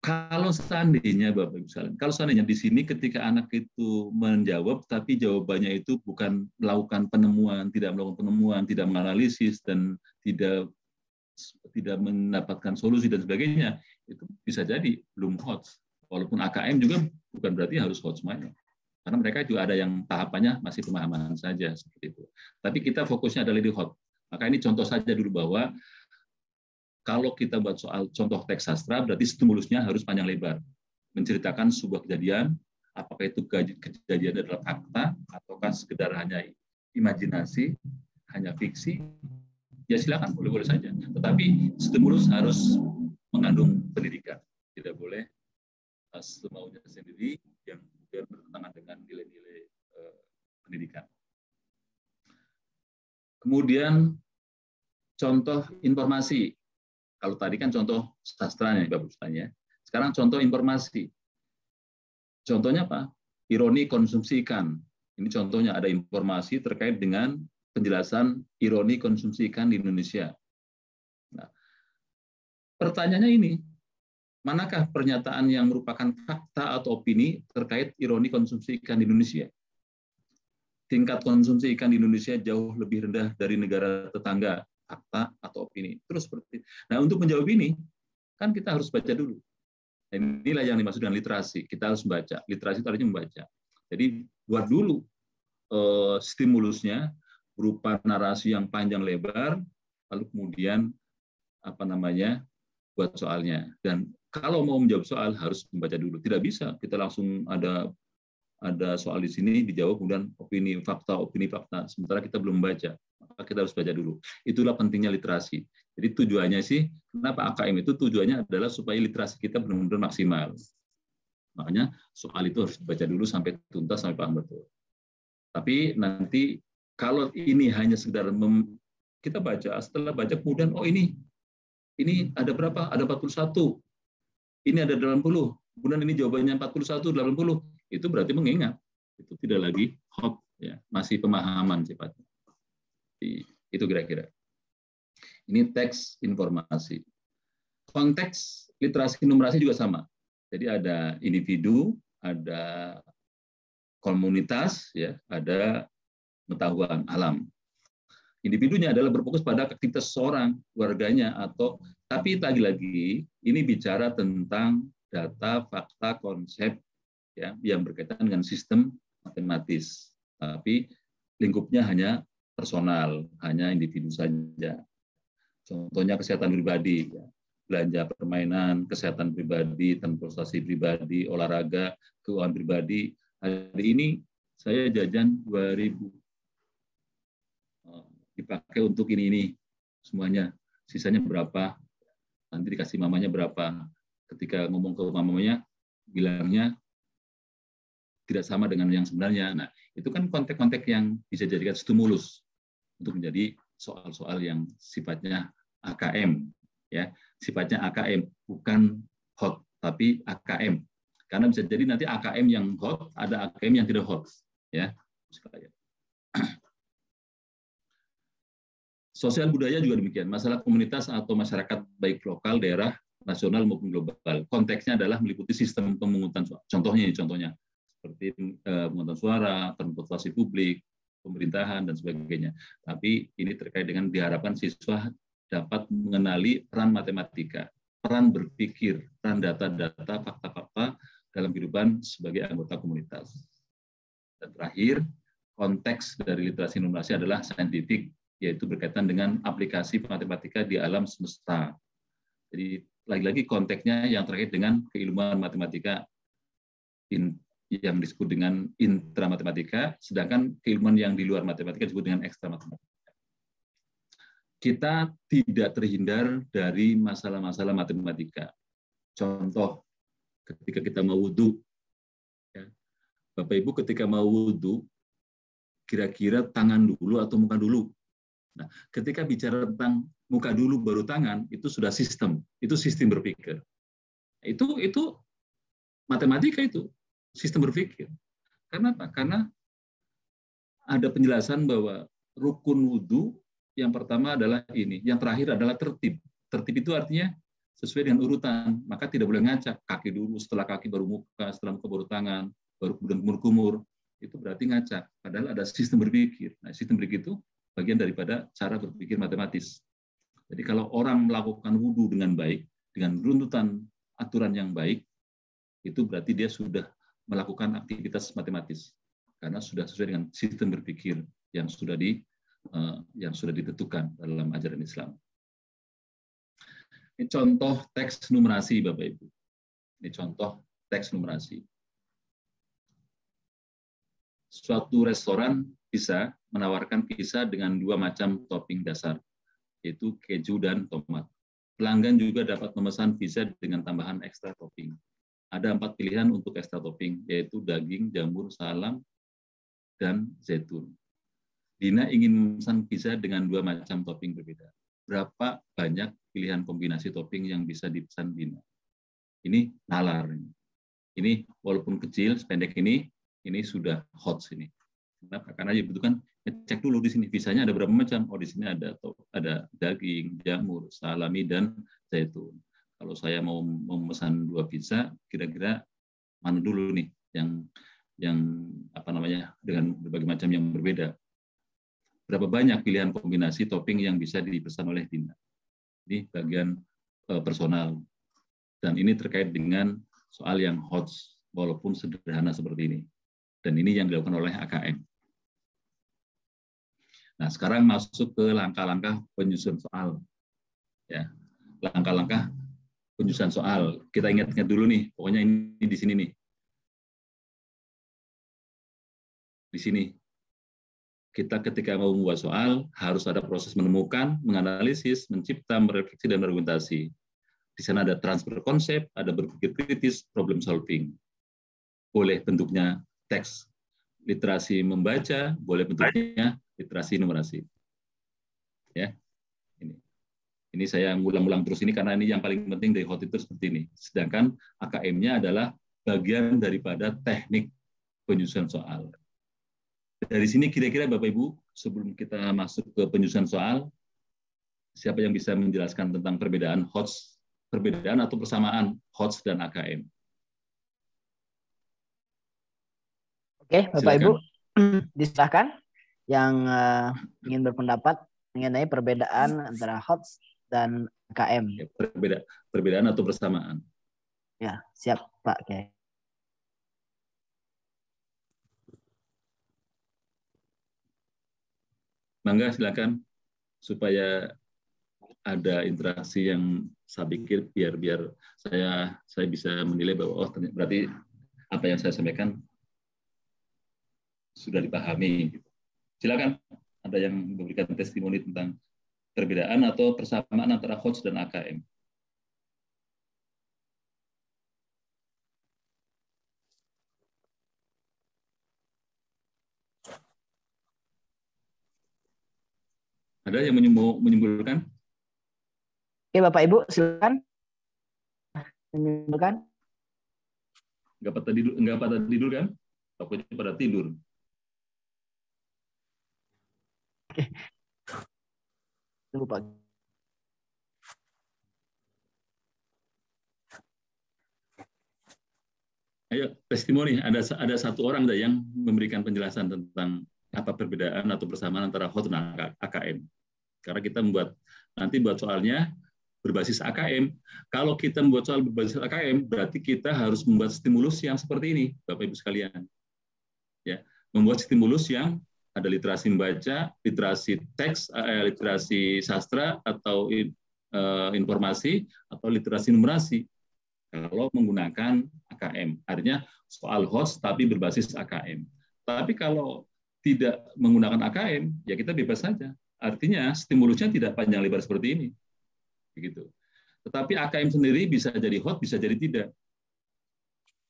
Kalau seandainya Bapak Ibu sekalian, kalau seandainya di sini ketika anak itu menjawab tapi jawabannya itu bukan melakukan penemuan, tidak melakukan penemuan, tidak menganalisis dan tidak mendapatkan solusi dan sebagainya, itu bisa jadi belum hot. Walaupun AKM juga bukan berarti harus hot semuanya. Karena mereka juga ada yang tahapannya masih pemahaman saja seperti itu. Tapi kita fokusnya adalah di hot. Maka ini contoh saja dulu bahwa kalau kita buat soal contoh teks sastra, berarti stimulusnya harus panjang lebar. Menceritakan sebuah kejadian, apakah itu kejadian adalah fakta, ataukah sekedar hanya imajinasi, hanya fiksi, ya silakan, boleh-boleh saja. Tetapi stimulus harus mengandung pendidikan. Tidak boleh semaunya sendiri yang kemudian bertentangan dengan nilai-nilai pendidikan. Kemudian contoh informasi. Kalau tadi kan contoh sastranya, Bapak tanya. Sekarang contoh informasi. Contohnya apa? Ironi konsumsi ikan. Ini contohnya ada informasi terkait dengan penjelasan ironi konsumsi ikan di Indonesia. Nah, pertanyaannya ini, manakah pernyataan yang merupakan fakta atau opini terkait ironi konsumsi ikan di Indonesia? Tingkat konsumsi ikan di Indonesia jauh lebih rendah dari negara tetangga. Fakta atau opini. Terus seperti itu. Nah, untuk menjawab ini, kan kita harus baca dulu. Inilah yang dimaksud dengan literasi. Kita harus membaca. Literasi itu artinya membaca. Jadi, buat dulu stimulusnya berupa narasi yang panjang lebar, lalu kemudian buat soalnya. Dan kalau mau menjawab soal harus membaca dulu. Tidak bisa kita langsung ada soal di sini dijawab kemudian opini fakta, sementara kita belum membaca. Maka kita harus baca dulu. Itulah pentingnya literasi. Jadi tujuannya sih, kenapa AKM itu tujuannya adalah supaya literasi kita benar-benar maksimal. Makanya soal itu harus dibaca dulu sampai tuntas, sampai paham betul. Tapi nanti kalau ini hanya sekedar kita baca, setelah baca kemudian ini ada berapa? Ada 41. Ini ada 80. Kemudian ini jawabannya 41, 80. Itu berarti mengingat. Itu tidak lagi hot, ya, masih pemahaman sifatnya. Itu kira-kira. Ini teks informasi. Konteks literasi numerasi juga sama. Jadi ada individu, ada komunitas, ya, ada pengetahuan alam. Individunya adalah berfokus pada aktivitas seorang, keluarganya, tapi lagi-lagi ini bicara tentang data, fakta, konsep, ya, yang berkaitan dengan sistem matematis. Tapi lingkupnya hanya personal, hanya individu saja. Contohnya kesehatan pribadi, ya. Belanja permainan, kesehatan pribadi, transportasi pribadi, olahraga, keuangan pribadi. Hari ini saya jajan 2.000, dipakai untuk ini semuanya, sisanya berapa, nanti dikasih mamanya berapa. Ketika ngomong ke mamanya, bilangnya tidak sama dengan yang sebenarnya. Nah, itu kan konteks-konteks yang bisa dijadikan stimulus untuk menjadi soal-soal yang sifatnya AKM, ya, sifatnya AKM, bukan hot, tapi AKM. Karena bisa jadi nanti AKM yang hot, ada AKM yang tidak hot, ya. Sosial budaya juga demikian. Masalah komunitas atau masyarakat baik lokal, daerah, nasional maupun global. Konteksnya adalah meliputi sistem pemungutan suara. Contohnya seperti pemungutan suara, transportasi publik, pemerintahan dan sebagainya. Tapi ini terkait dengan diharapkan siswa dapat mengenali peran matematika, peran berpikir, peran data-data, fakta-fakta dalam kehidupan sebagai anggota komunitas. Dan terakhir, konteks dari literasi numerasi adalah saintifik, yaitu berkaitan dengan aplikasi matematika di alam semesta. Jadi lagi-lagi konteksnya yang terkait dengan keilmuan matematika yang disebut dengan intramatematika, sedangkan keilmuan yang di luar matematika disebut dengan ekstramatematika. Kita tidak terhindar dari masalah-masalah matematika. Contoh, ketika kita mau wudhu, ya, Bapak Ibu ketika mau wudhu, kira-kira tangan dulu atau muka dulu? Nah, ketika bicara tentang muka dulu baru tangan, itu sudah sistem, itu sistem berpikir. Itu matematika, itu sistem berpikir. Karena apa? Karena ada penjelasan bahwa rukun wudhu yang pertama adalah ini, yang terakhir adalah tertib. Tertib itu artinya sesuai dengan urutan, maka tidak boleh ngacak, kaki dulu, setelah kaki baru muka, setelah muka baru tangan, baru kemudian kumur-kumur, itu berarti ngacak. Padahal ada sistem berpikir. Nah, sistem berpikir itu bagian daripada cara berpikir matematis. Jadi kalau orang melakukan wudhu dengan baik, dengan runtutan aturan yang baik, itu berarti dia sudah melakukan aktivitas matematis, karena sudah sesuai dengan sistem berpikir yang sudah ditentukan dalam ajaran Islam. Ini contoh teks numerasi, Bapak Ibu. Ini contoh teks numerasi. Suatu restoran bisa menawarkan pizza dengan 2 macam topping dasar, yaitu keju dan tomat. Pelanggan juga dapat memesan pizza dengan tambahan ekstra topping. Ada 4 pilihan untuk ekstra topping, yaitu daging, jamur, salam, dan zaitun. Dina ingin memesan pizza dengan 2 macam topping berbeda. Berapa banyak pilihan kombinasi topping yang bisa dipesan Dina? Ini nalar. Ini walaupun kecil, sependek ini sudah hot sini. Kenapa? Karena dibutuhkan ngecek dulu di sini pizzanya ada berapa macam. Oh, di sini ada daging, jamur, salami, dan zaitun. Kalau saya mau memesan 2 pizza, kira-kira mana dulu nih yang dengan berbagai macam yang berbeda. Berapa banyak pilihan kombinasi topping yang bisa dipesan oleh Dina. Ini bagian personal. Dan ini terkait dengan soal yang hot, walaupun sederhana seperti ini. Dan ini yang dilakukan oleh AKM. Nah, sekarang masuk ke langkah-langkah penyusun soal. Ya, langkah-langkah penyusunan soal. Kita ingat-ingat dulu nih, pokoknya ini di sini nih. Di sini. Kita ketika mau membuat soal, harus ada proses menemukan, menganalisis, mencipta, merefleksi, dan berargumentasi. Di sana ada transfer konsep, ada berpikir kritis, problem solving. Boleh bentuknya teks literasi membaca, boleh bentuknya literasi numerasi. Ya, ini saya ngulang-ulang terus ini karena ini yang paling penting dari hot itu seperti ini. Sedangkan AKM-nya adalah bagian daripada teknik penyusunan soal. Dari sini kira-kira Bapak Ibu, sebelum kita masuk ke penyusunan soal, siapa yang bisa menjelaskan tentang perbedaan HOTS, perbedaan atau persamaan HOTS dan AKM? Oke, Bapak Silakan. Ibu, disilakan yang ingin berpendapat mengenai perbedaan antara HOTS dan AKM. Ya, perbedaan atau persamaan. Ya, siap Pak Kiai. Mangga silakan supaya ada interaksi yang saya pikir biar saya bisa menilai bahwa oh berarti apa yang saya sampaikan sudah dipahami. Silakan, ada yang memberikan testimoni tentang perbedaan atau persamaan antara HOTS dan AKM. Ada yang menyimpulkan? Oke, Bapak Ibu, silakan. Menyimpulkan. Enggak pada tidur kan? Takutnya pada tidur. Oke. Tunggu, Pak. Ayo, testimoni. Ada satu orang yang memberikan penjelasan tentang apa perbedaan atau persamaan antara HOTS dan AKM. Karena kita nanti buat soalnya berbasis AKM. Kalau kita membuat soal berbasis AKM, berarti kita harus membuat stimulus yang seperti ini, Bapak Ibu sekalian. Ya, membuat stimulus yang ada literasi membaca, literasi teks, literasi sastra atau informasi, atau literasi numerasi. Kalau menggunakan AKM, artinya soal HOTS tapi berbasis AKM. Tapi kalau tidak menggunakan AKM, ya kita bebas saja. Artinya stimulusnya tidak panjang lebar seperti ini. Begitu. Tetapi AKM sendiri bisa jadi HOTS, bisa jadi tidak.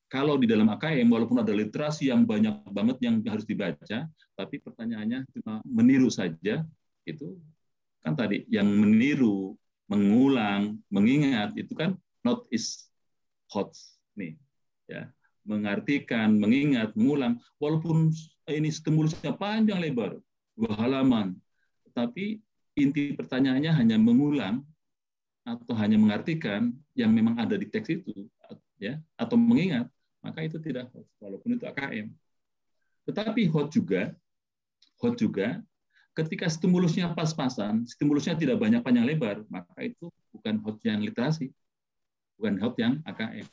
Kalau di dalam AKM, walaupun ada literasi yang banyak banget yang harus dibaca, tapi pertanyaannya cuma meniru saja, itu kan tadi yang meniru, mengulang, mengingat, itu kan not is HOTS nih, ya, mengartikan, mengingat, mengulang, walaupun ini stimulusnya panjang lebar, 2 halaman, tapi inti pertanyaannya hanya mengulang atau hanya mengartikan yang memang ada di teks itu, ya, atau mengingat, maka itu tidak HOTS, walaupun itu AKM. Tetapi HOTS juga, ketika stimulusnya pas-pasan, stimulusnya tidak banyak panjang lebar, maka itu bukan HOTS yang literasi, bukan HOTS yang AKM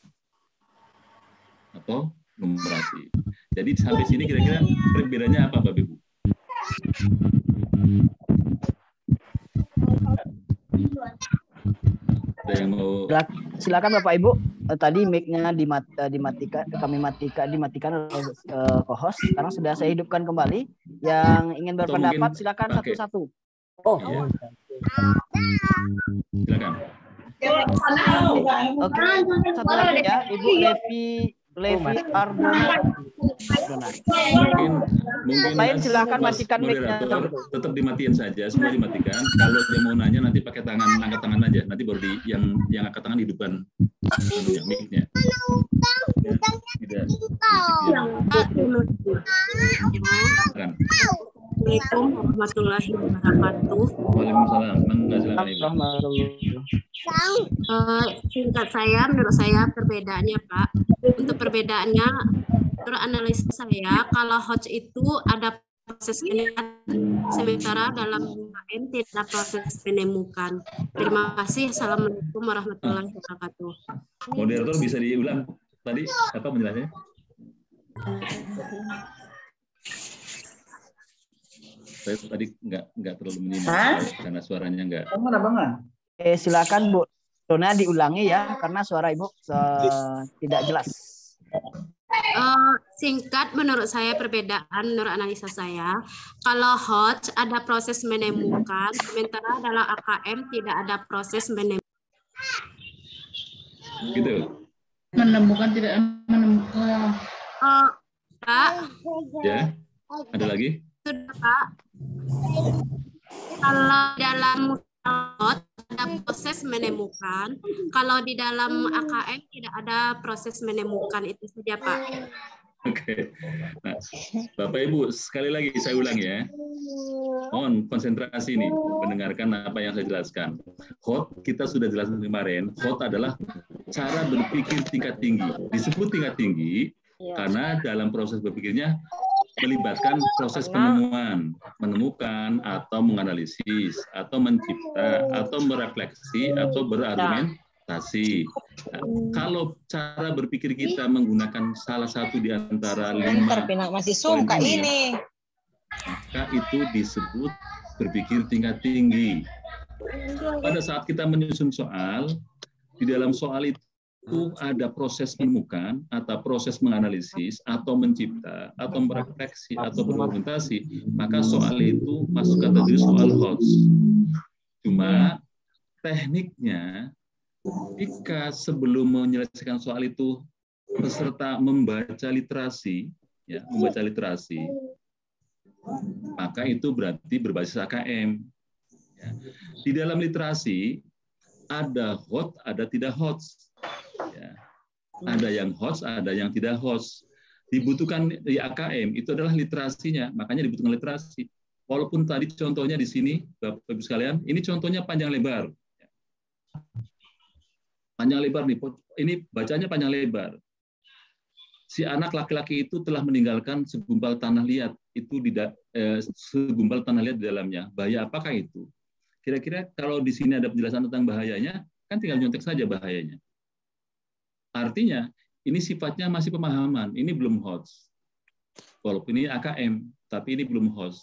atau numerasi. Jadi sampai sini kira-kira perbedaannya apa, Bapak Ibu? Ada yang mau? Silakan Bapak Ibu. Tadi mic-nya dimatikan oleh co-host. Sekarang sudah saya hidupkan kembali. Yang ingin berpendapat silakan satu-satu. Oh, iya. Silakan. Oke, satu lagi ya, Ibu Levi Ardona. Mungkin lain silakan matikan mic-nya. Tetap dimatiin saja, semua dimatikan. Kalau dia mau nanya nanti pakai tangan, angkat tangan aja. Nanti baru yang angkat tangan hidupkan mic-nya. Tidak. Assalamualaikum warahmatullahi wabarakatuh. Waalaikumsalam. Singkat saya, menurut saya perbedaannya Pak. Untuk perbedaannya, menurut analisa saya, kalau HOTS itu ada proses penyiapan, sementara dalam UKM tidak ada proses penemukan. Terima kasih. Assalamualaikum warahmatullahi wabarakatuh. Moderator bisa diulang tadi apa penjelasannya? Saya tadi nggak terlalu menyimak karena suaranya nggak. Silakan Bu Dona diulangi ya, karena suara Ibu tidak jelas. Singkat, menurut saya perbedaan, menurut analisa saya, kalau HOTS ada proses menemukan, sementara dalam AKM tidak ada proses menemukan. Gitu. Menemukan tidak menemukan. Pak. Ya. Ada lagi? Sudah Pak. Kalau dalam HOTS ada proses menemukan, kalau di dalam AKM tidak ada proses menemukan, itu saja Pak. Oke. Nah, Bapak Ibu, sekali lagi saya ulang ya. Mohon konsentrasi nih, mendengarkan apa yang saya jelaskan. HOTS kita sudah jelaskan kemarin, HOTS adalah cara berpikir tingkat tinggi. Disebut tingkat tinggi karena dalam proses berpikirnya melibatkan proses penemuan, menemukan atau menganalisis, atau mencipta, atau merefleksi, atau berargumentasi. Nah, kalau cara berpikir kita menggunakan salah satu di antara 5 masih suka ini, maka itu disebut berpikir tingkat tinggi. Pada saat kita menyusun soal, di dalam soal itu itu ada proses menemukan atau proses menganalisis atau mencipta atau merefleksi atau berargumentasi, maka soal itu masuk kategori soal HOTS. Cuma tekniknya, jika sebelum menyelesaikan soal itu peserta membaca literasi, ya, maka itu berarti berbasis AKM. Ya. Di dalam literasi ada HOT, ada tidak HOTS. Ya. Ada yang HOTS, ada yang tidak HOTS. Dibutuhkan di AKM itu adalah literasinya, makanya dibutuhkan literasi. Walaupun tadi contohnya di sini, Bapak Ibu sekalian, ini contohnya panjang lebar. Panjang lebar nih, ini bacanya panjang lebar. Si anak laki-laki itu telah meninggalkan segumpal tanah liat, itu segumpal tanah liat di dalamnya. Bahaya apakah itu? Kira-kira kalau di sini ada penjelasan tentang bahayanya, kan tinggal nyontek saja bahayanya. Artinya, ini sifatnya masih pemahaman, ini belum HOTS. Walaupun ini AKM, tapi ini belum HOTS.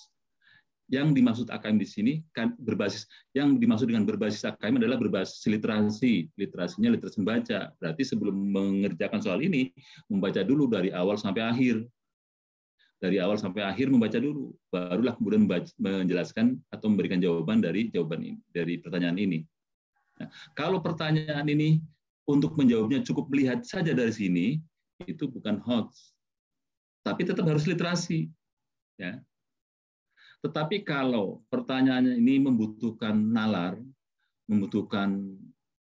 Yang dimaksud AKM di sini kan berbasis, yang dimaksud dengan berbasis AKM adalah berbasis literasi. Literasinya literasi membaca. Berarti sebelum mengerjakan soal ini, membaca dulu dari awal sampai akhir. Dari awal sampai akhir membaca dulu, barulah kemudian menjelaskan atau memberikan jawaban dari pertanyaan ini. Nah, kalau pertanyaan ini untuk menjawabnya cukup melihat saja dari sini, itu bukan HOTS. Tapi tetap harus literasi. Ya. Tetapi kalau pertanyaannya ini membutuhkan nalar, membutuhkan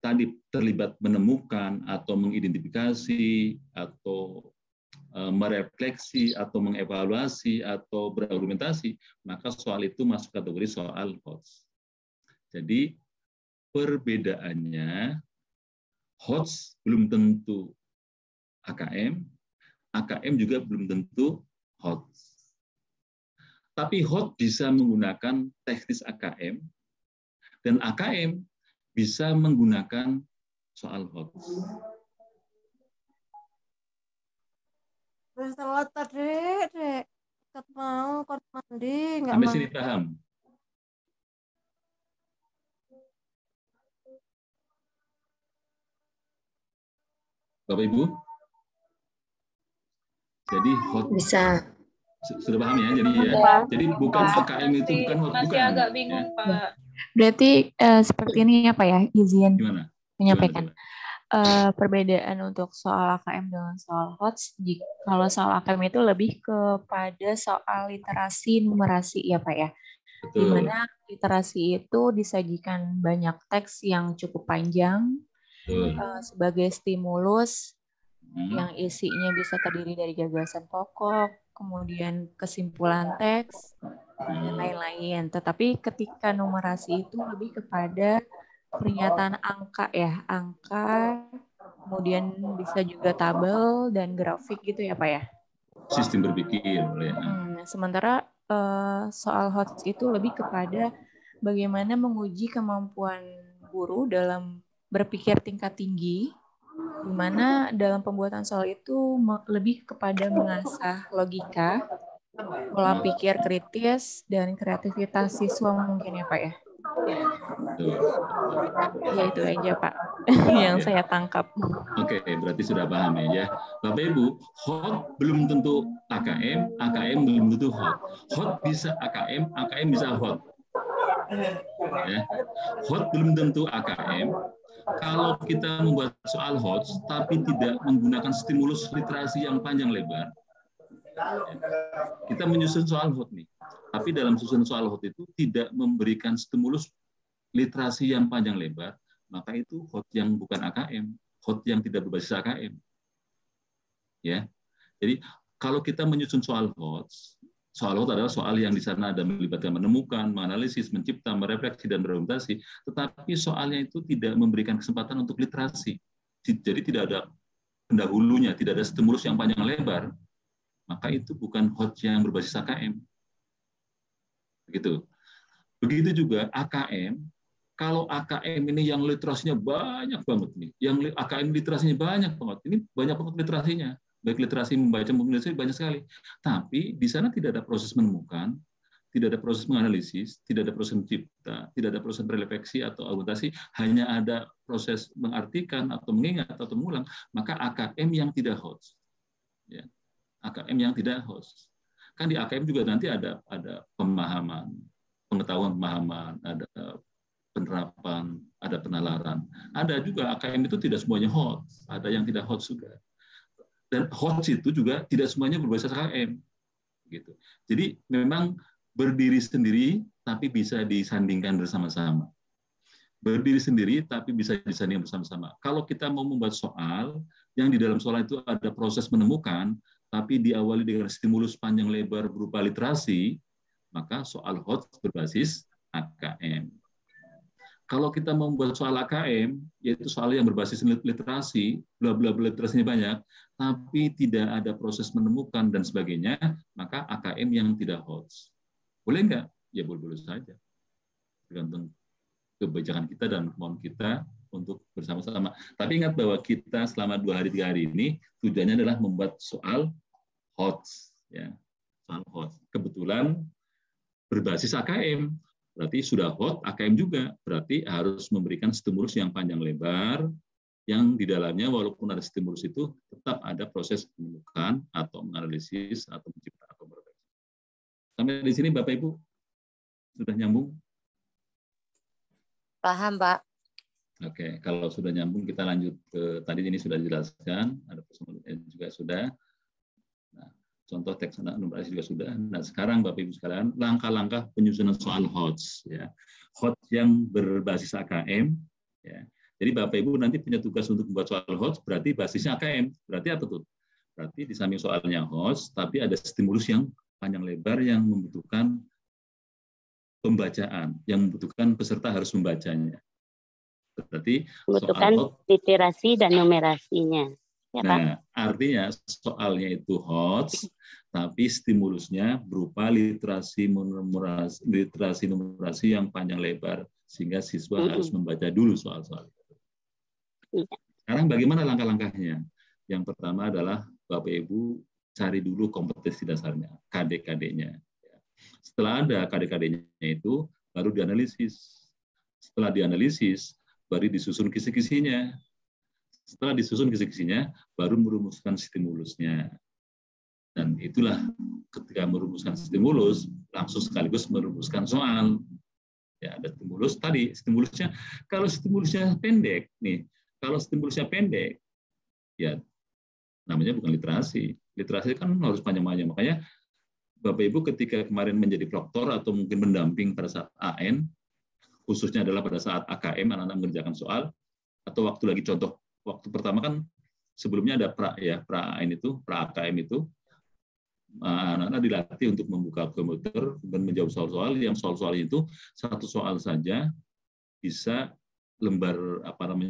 tadi terlibat menemukan atau mengidentifikasi atau merefleksi atau mengevaluasi atau berargumentasi, maka soal itu masuk kategori soal HOTS. Jadi perbedaannya HOTS belum tentu AKM, AKM juga belum tentu HOTS. Tapi HOTS bisa menggunakan teknis AKM, dan AKM bisa menggunakan soal HOTS. Setelah tadi, Dek, mau kot mandi, nggak sampai mau. sini paham? Bapak Ibu? Jadi HOTS Bisa. Sudah paham ya? Jadi bukan AKM itu bukan HOTS, masih bukan. agak bingung, ya. Pak. Berarti seperti ini apa ya, izin Gimana? menyampaikan. Perbedaan untuk soal AKM dengan soal HOTS, kalau soal AKM itu lebih kepada soal literasi numerasi ya Pak ya. Di mana literasi itu disajikan banyak teks yang cukup panjang sebagai stimulus yang isinya bisa terdiri dari gagasan pokok, kemudian kesimpulan teks, dan lain-lain. Tetapi ketika numerasi itu lebih kepada pernyataan angka ya, angka, kemudian bisa juga tabel dan grafik gitu ya Pak ya. Sistem berpikir. Ya. Sementara soal HOTS itu lebih kepada bagaimana menguji kemampuan guru dalam berpikir tingkat tinggi, di mana dalam pembuatan soal itu lebih kepada mengasah logika, pola pikir kritis, dan kreativitas siswa mungkin ya Pak ya. Ya itu aja Pak yang saya tangkap. Oke, berarti sudah paham ya. Bapak Ibu, HOT belum tentu AKM, AKM belum tentu HOT. HOT bisa AKM, AKM bisa HOT. Ya. HOT belum tentu AKM. Kalau kita membuat soal HOT, tapi tidak menggunakan stimulus literasi yang panjang lebar, kita menyusun soal HOT nih. Tapi dalam susunan soal HOT itu tidak memberikan stimulus literasi yang panjang lebar, maka itu HOT yang bukan AKM, HOT yang tidak berbasis AKM. Ya. Jadi kalau kita menyusun soal HOT adalah soal yang di sana ada melibatkan menemukan, menganalisis, mencipta, merefleksi, dan berargumentasi, tetapi soalnya itu tidak memberikan kesempatan untuk literasi. Jadi tidak ada pendahulunya, tidak ada stimulus yang panjang lebar, maka itu bukan HOT yang berbasis AKM. Begitu. Begitu juga AKM, kalau AKM ini yang literasinya banyak banget nih, yang AKM literasinya banyak banget, ini banyak banget literasinya, baik literasi membaca maupun literasi banyak sekali. Tapi di sana tidak ada proses menemukan, tidak ada proses menganalisis, tidak ada proses mencipta, tidak ada proses refleksi atau argumentasi, hanya ada proses mengartikan atau mengingat atau mengulang, maka AKM yang tidak host. Ya. AKM yang tidak host. Kan di AKM juga nanti ada pemahaman, pengetahuan pemahaman, ada penerapan, ada penalaran. Ada juga AKM itu tidak semuanya host, ada yang tidak host juga. Dan host itu juga tidak semuanya berbasis AKM. Gitu. Jadi memang berdiri sendiri tapi bisa disandingkan bersama-sama. Berdiri sendiri tapi bisa disandingkan bersama-sama. Kalau kita mau membuat soal, yang di dalam soal itu ada proses menemukan, tapi diawali dengan stimulus panjang lebar berupa literasi, maka soal host berbasis AKM. Kalau kita membuat soal AKM, yaitu soal yang berbasis literasi, bla bla bla literasinya banyak, tapi tidak ada proses menemukan dan sebagainya, maka AKM yang tidak host. Boleh nggak? Ya boleh-boleh saja. Tergantung kebijakan kita dan kemauan kita untuk bersama-sama. Tapi ingat bahwa kita selama 2 hari 3 hari ini tujuannya adalah membuat soal host, ya, soal host. Kebetulan berbasis AKM. Berarti sudah hot, AKM juga. Berarti harus memberikan stimulus yang panjang lebar, yang di dalamnya walaupun ada stimulus itu, tetap ada proses menemukan, atau menganalisis, atau mencipta, atau berefleksi. Sampai di sini Bapak Ibu, sudah nyambung? Paham, Pak. Oke, kalau sudah nyambung, kita lanjut ke, tadi ini sudah dijelaskan, ada personal juga sudah. Contoh teks numerasi juga sudah. Nah, sekarang Bapak Ibu sekalian, langkah-langkah penyusunan soal HOTS, ya. HOTS yang berbasis AKM, ya. Jadi Bapak Ibu nanti punya tugas untuk membuat soal HOTS, berarti basisnya AKM. Berarti apa tuh? Berarti di samping soalnya HOTS, tapi ada stimulus yang panjang lebar yang membutuhkan pembacaan, yang membutuhkan peserta harus membacanya. Berarti membutuhkan literasi dan numerasinya. Ya, nah, artinya soalnya itu HOTS, tapi stimulusnya berupa literasi numerasi yang panjang lebar, sehingga siswa harus membaca dulu soal-soal itu. Sekarang bagaimana langkah-langkahnya? Yang pertama adalah Bapak Ibu cari dulu kompetensi dasarnya, KD-KD-nya. Setelah ada KD-KD-nya itu, baru dianalisis. Setelah dianalisis, baru disusun kisi-kisinya. Setelah disusun kisi-kisinya, baru merumuskan stimulusnya. Dan itulah ketika merumuskan stimulus, langsung sekaligus merumuskan soal. Ya, ada stimulus tadi, stimulusnya. Kalau stimulusnya pendek, nih, kalau stimulusnya pendek, ya namanya bukan literasi. Literasi kan harus panjang-panjang. Makanya Bapak Ibu ketika kemarin menjadi proktor atau mungkin mendamping pada saat AN, khususnya adalah pada saat AKM, anak-anak mengerjakan soal, atau waktu lagi contoh, waktu pertama kan sebelumnya ada pra-AN itu, pra-AKM itu, anak-anak dilatih untuk membuka komputer dan menjawab soal-soal, yang soal-soal itu satu soal saja bisa lembar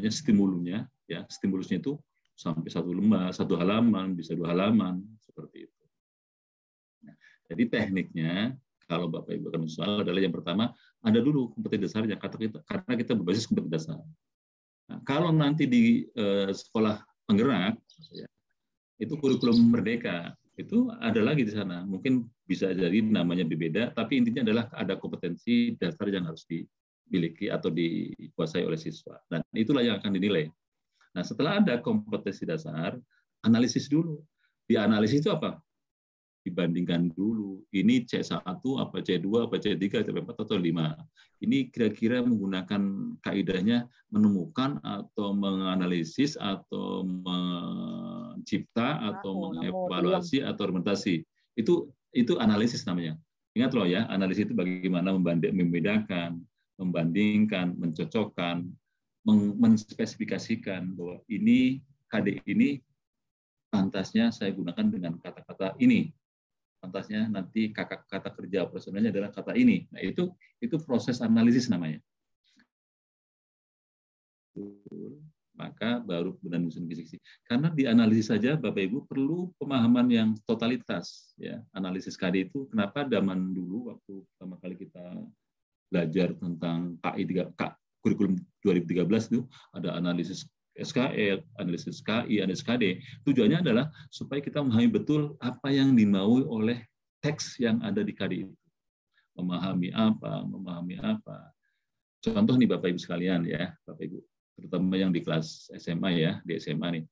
stimulusnya, ya, stimulusnya itu sampai satu halaman, bisa 2 halaman, seperti itu. Nah, jadi tekniknya kalau Bapak Ibu akan soal adalah yang pertama ada dulu kompetensi dasarnya, karena kita berbasis kompetensi dasar. Nah, kalau nanti di sekolah penggerak, ya, itu kurikulum merdeka, itu ada lagi di sana. Mungkin bisa jadi namanya berbeda, tapi intinya adalah ada kompetensi dasar yang harus dimiliki atau dikuasai oleh siswa. Dan itulah yang akan dinilai. Nah, setelah ada kompetensi dasar, analisis dulu. Di analisis itu apa? Dibandingkan dulu. Ini C1, apa C2, apa C3, C4, atau 5. Ini kira-kira menggunakan kaidahnya menemukan atau menganalisis atau mencipta atau mengevaluasi atau argumentasi. Itu analisis namanya. Ingat loh ya, analisis itu bagaimana membedakan, membandingkan, mencocokkan, menspesifikasikan bahwa ini KD ini pantasnya saya gunakan dengan kata-kata ini. Pantasnya nanti kata kerja operasionalnya adalah kata ini. Nah, itu proses analisis namanya. Maka baru benar menyusun kisi-kisi. Karena di analisis saja Bapak Ibu perlu pemahaman yang totalitas, ya. Analisis KD itu kenapa zaman dulu waktu pertama kali kita belajar tentang kurikulum 2013 itu ada analisis SKL, analisis KI, analisis KD. Tujuannya adalah supaya kita memahami betul apa yang dimaui oleh teks yang ada di KD itu. memahami apa. Contoh nih Bapak Ibu sekalian ya, Bapak Ibu, terutama yang di kelas SMA ya, di SMA nih.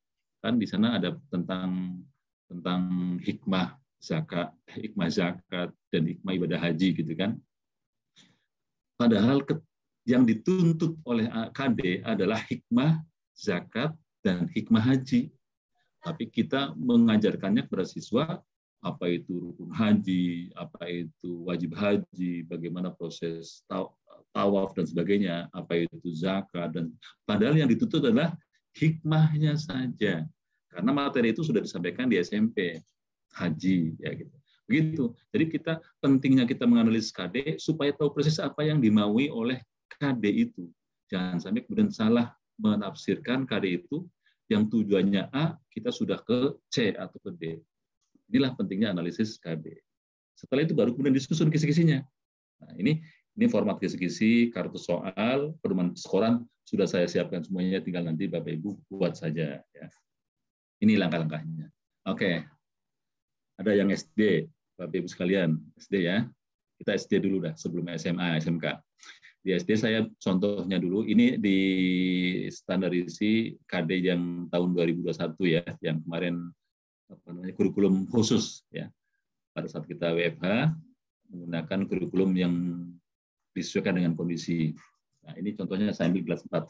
Kan di sana ada tentang hikmah zakat dan hikmah ibadah haji gitu kan. Padahal yang dituntut oleh KD adalah hikmah zakat dan hikmah haji. Tapi kita mengajarkannya kepada siswa apa itu rukun haji, apa itu wajib haji, bagaimana proses tawaf dan sebagainya, apa itu zakat, dan padahal yang dituntut adalah hikmahnya saja. Karena materi itu sudah disampaikan di SMP, haji, ya gitu. Begitu. Jadi pentingnya kita menganalisis KD supaya tahu persis apa yang dimaui oleh KD itu. Jangan sampai kemudian salah menafsirkan KD itu yang tujuannya A, kita sudah ke C atau ke D. Inilah pentingnya analisis KD. Setelah itu baru kemudian disusun kisi-kisinya. Nah, ini format kisi-kisi, kartu soal, pedoman skoran sudah saya siapkan semuanya, tinggal nanti Bapak Ibu buat saja. Ya. Ini langkah-langkahnya. Oke. Ada yang SD, Bapak Ibu sekalian, SD ya. Kita SD dulu dah sebelum SMA, SMK. Di SD saya contohnya dulu, ini di standarisi KD yang tahun 2021 ya, yang kemarin kurikulum khusus ya. Pada saat kita WFH menggunakan kurikulum yang disesuaikan dengan kondisi. Nah, ini contohnya saya ambil kelas 4.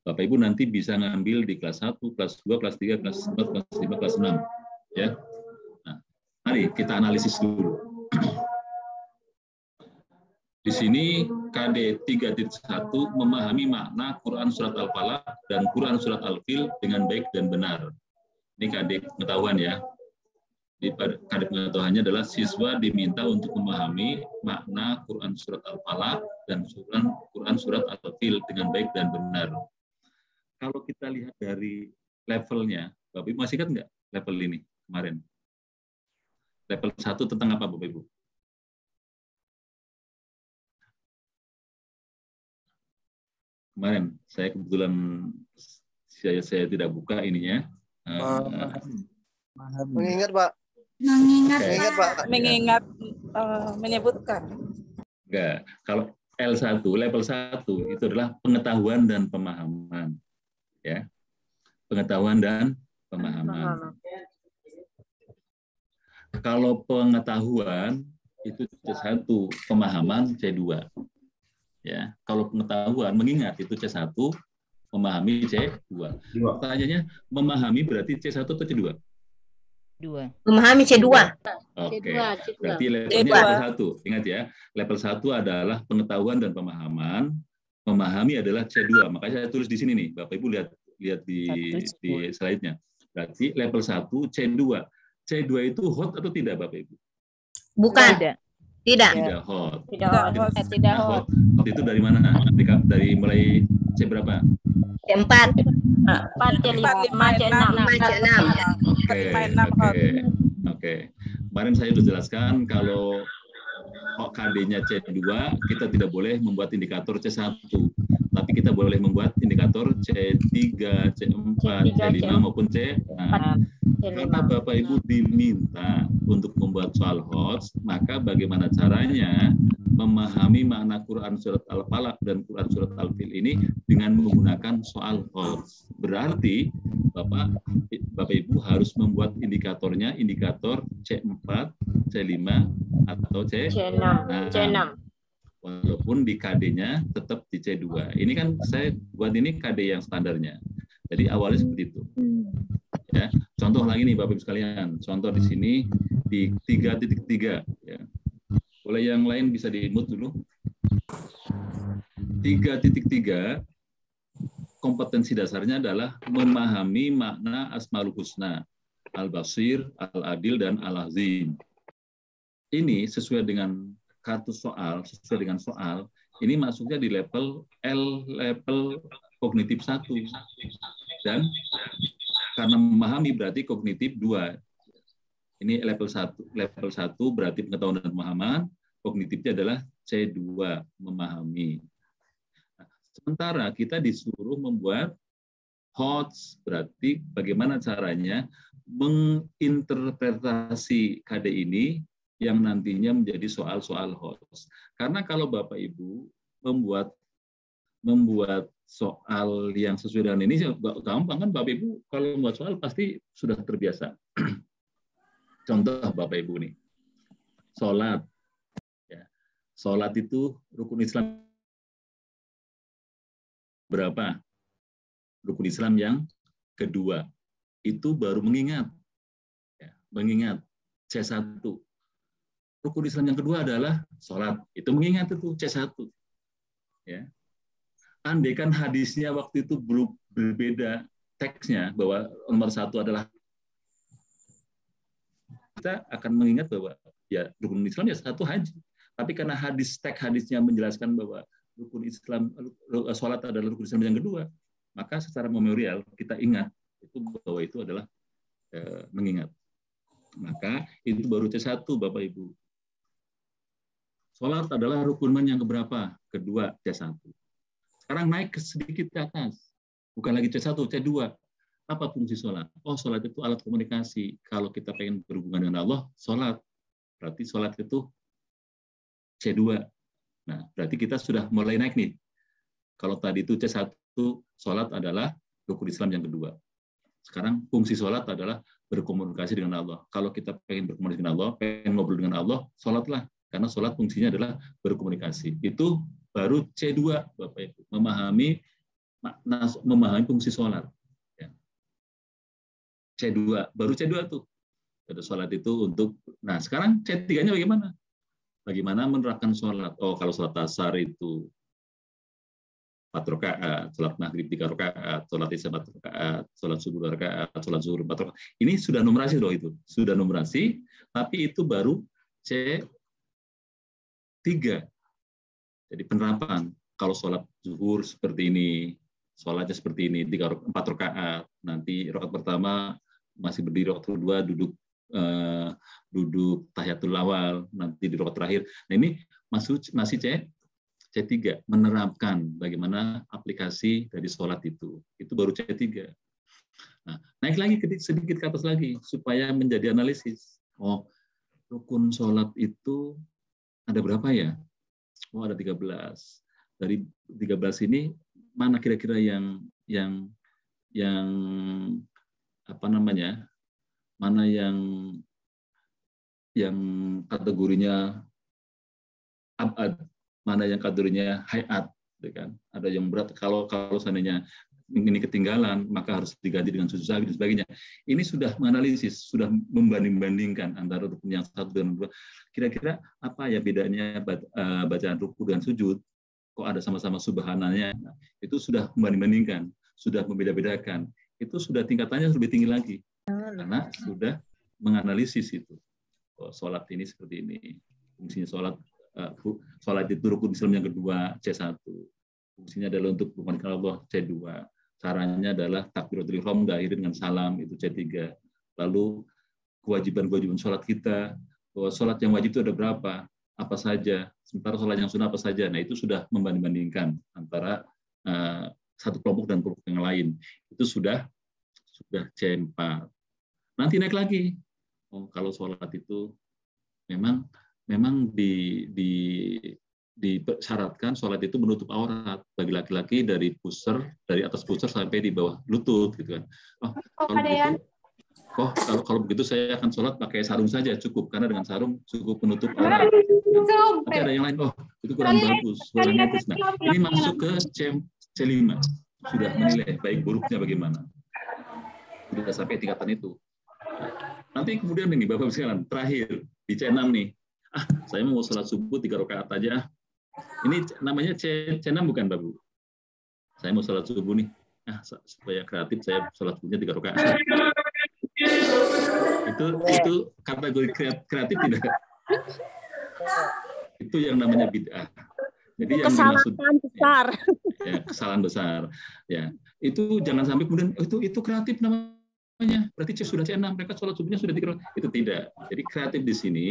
Bapak Ibu nanti bisa ngambil di kelas 1, kelas 2, kelas 3, kelas 4, kelas 5, kelas 6 ya. Nah, mari kita analisis dulu. Di sini KD 3.1 memahami makna Quran Surat Al-Falaq dan Quran Surat Al-Fil dengan baik dan benar. Ini KD pengetahuan ya. KD pengetahuannya adalah siswa diminta untuk memahami makna Quran Surat Al-Falaq dan Quran Surat Al-Fil dengan baik dan benar. Kalau kita lihat dari levelnya, Bapak Ibu masih ingat nggak level ini kemarin? Level 1 tentang apa Bapak Ibu? Kemarin saya kebetulan saya tidak buka ininya. Mengingat Pak. Mengingat menyebutkan. Enggak. Kalau L1, level 1 itu adalah pengetahuan dan pemahaman. Ya. Pengetahuan dan pemahaman. Kalau pengetahuan itu C1, pemahaman C2. Ya, kalau pengetahuan mengingat itu C1, memahami C2. Pertanyaannya, memahami berarti C1 atau C2? Memahami C2. Oke. Berarti levelnya level 1. Ingat ya, level 1 adalah pengetahuan dan pemahaman. Memahami adalah C2. Makanya saya tulis di sini nih. Bapak Ibu lihat di slide-nya. Berarti level 1 C2. C2 itu hot atau tidak Bapak Ibu? Bukan. Tidak. Tidak hot. Tidak hot. Hot itu dari mana? Dari mulai C berapa? C4. 4, C5, C6. Oke. Kemarin saya sudah jelaskan kalau KD-nya C2, kita tidak boleh membuat indikator C1. Tapi kita boleh membuat indikator C3, C4, C5 maupun C6. Karena Bapak Ibu diminta untuk membuat soal HOTS, maka bagaimana caranya memahami makna Quran Surat Al-Falaq dan Quran Surat Al-Fil ini dengan menggunakan soal HOTS. Berarti Bapak Ibu harus membuat indikatornya, indikator C4, C5, atau C6. Walaupun di KD-nya tetap di C2. Ini kan saya buat ini KD yang standarnya. Jadi awalnya seperti itu. Ya, contoh lagi nih Bapak Ibu sekalian. Contoh di sini di 3.3 ya. Boleh yang lain bisa di-mute dulu. 3.3 kompetensi dasarnya adalah memahami makna Asmaul Husna, Al-Basir, Al-Adil dan Al-Azim. Ini sesuai dengan kartu soal, sesuai dengan soal, ini masuknya di level level kognitif 1. Dan karena memahami berarti kognitif 2. Ini level 1. Level 1 berarti pengetahuan dan pemahaman, kognitifnya adalah C2, memahami. Nah, sementara kita disuruh membuat HOTS, berarti bagaimana caranya menginterpretasi KD ini yang nantinya menjadi soal-soal host. Karena kalau Bapak Ibu membuat soal yang sesuai dengan ini gampang kan Bapak Ibu, kalau membuat soal pasti sudah terbiasa. Contoh Bapak Ibu nih, sholat. Ya. Sholat itu rukun Islam berapa? Rukun Islam yang kedua. Itu baru mengingat. Ya, mengingat C1. Rukun Islam yang kedua adalah sholat. Itu mengingat itu C1. Ya. Andaikan hadisnya waktu itu berbeda teksnya, bahwa nomor 1 adalah, kita akan mengingat bahwa ya rukun Islam ya 1 haji. Tapi karena teks hadisnya menjelaskan bahwa rukun Islam, sholat adalah rukun Islam yang kedua, maka secara memorial kita ingat itu bahwa itu adalah mengingat. Maka itu baru C1 Bapak Ibu. Sholat adalah rukun iman yang keberapa? Kedua, C1. Sekarang naik sedikit ke atas. Bukan lagi C1, C2. Apa fungsi sholat? Oh, sholat itu alat komunikasi. Kalau kita pengen berhubungan dengan Allah, sholat. Berarti sholat itu C2. Nah, berarti kita sudah mulai naik nih. Kalau tadi itu C1, sholat adalah rukun Islam yang kedua. Sekarang fungsi sholat adalah berkomunikasi dengan Allah. Kalau kita pengen berkomunikasi dengan Allah, pengen ngobrol dengan Allah, sholatlah. Karena sholat fungsinya adalah berkomunikasi. Itu baru C2, Bapak Ibu. Memahami fungsi sholat. C2, baru C2 tuh. Ada sholat itu untuk, nah sekarang C3-nya bagaimana? Bagaimana menerapkan sholat? Oh, kalau sholat asar itu 4 rakaat, sholat maghrib 3 rakaat, sholat isya 4 rakaat, sholat subuh 2 rakaat, sholat zuhur 4 rakaat. Ini sudah numerasi loh itu. Sudah numerasi, tapi itu baru C3. Jadi penerapan. Kalau sholat zuhur seperti ini, sholatnya seperti ini, 4 rakaat, nanti rakaat pertama masih berdiri, rakaat kedua duduk tahiyatul awal, nanti di rakaat terakhir. Nah ini masih C3, menerapkan bagaimana aplikasi dari sholat itu baru C3. Nah, naik lagi sedikit ke atas lagi supaya menjadi analisis. Oh, rukun sholat itu ada berapa ya? Oh, ada 13. Dari 13 ini mana kira-kira yang apa namanya, mana yang kategorinya abad, mana yang kategorinya hayat, kan? Ada yang berat. Kalau seandainya ini ketinggalan, maka harus diganti dengan sujud sahwi dan sebagainya. Ini sudah menganalisis, sudah membanding-bandingkan antara rukun yang 1 dan 2. Kira-kira apa ya bedanya bacaan ruku dan sujud? Kok ada sama-sama subhanalnya? Itu sudah membanding-bandingkan, sudah membeda-bedakan. Itu sudah tingkatannya lebih tinggi lagi. Karena sudah menganalisis itu. Oh, sholat ini seperti ini. Fungsinya sholat itu rukun Islam yang kedua, C1. Fungsinya adalah untuk berkomunikasi Allah, C2. Caranya adalah takbiratul ihram diakhiri dengan salam, itu C3. Lalu kewajiban-kewajiban sholat kita, bahwa sholat yang wajib itu ada berapa, apa saja, sementara sholat yang sunnah apa saja. Nah itu sudah membanding-bandingkan antara satu kelompok dan kelompok yang lain. Itu sudah C4. Nanti naik lagi. Oh, kalau sholat itu memang disyaratkan sholat itu menutup aurat bagi laki-laki dari atas pusar sampai di bawah lutut, gitu kan. Kalau begitu saya akan sholat pakai sarung saja cukup, karena dengan sarung cukup menutup aurat. Tapi ada yang lain, itu kurang bagus, kurang etis. Nah, ini masuk ke C5, sudah menilai baik buruknya bagaimana. Sudah sampai tingkatan itu. Nanti kemudian ini Bapak sekalian, terakhir di C6 nih. Saya mau sholat subuh 3 rakaat aja. Ini namanya C6 bukan Bapak? Saya mau sholat subuh nih. Supaya kreatif saya sholat subuhnya 3 rakaat. Itu kategori kreatif tidak? Itu yang namanya bid'ah. Jadi yang dimaksud besar. Ya, kesalahan besar. Ya, itu jangan sampai kemudian itu kreatif namanya. Berarti sudah C6, mereka sholat subuhnya sudah 3 rakaat. Itu tidak. Jadi kreatif di sini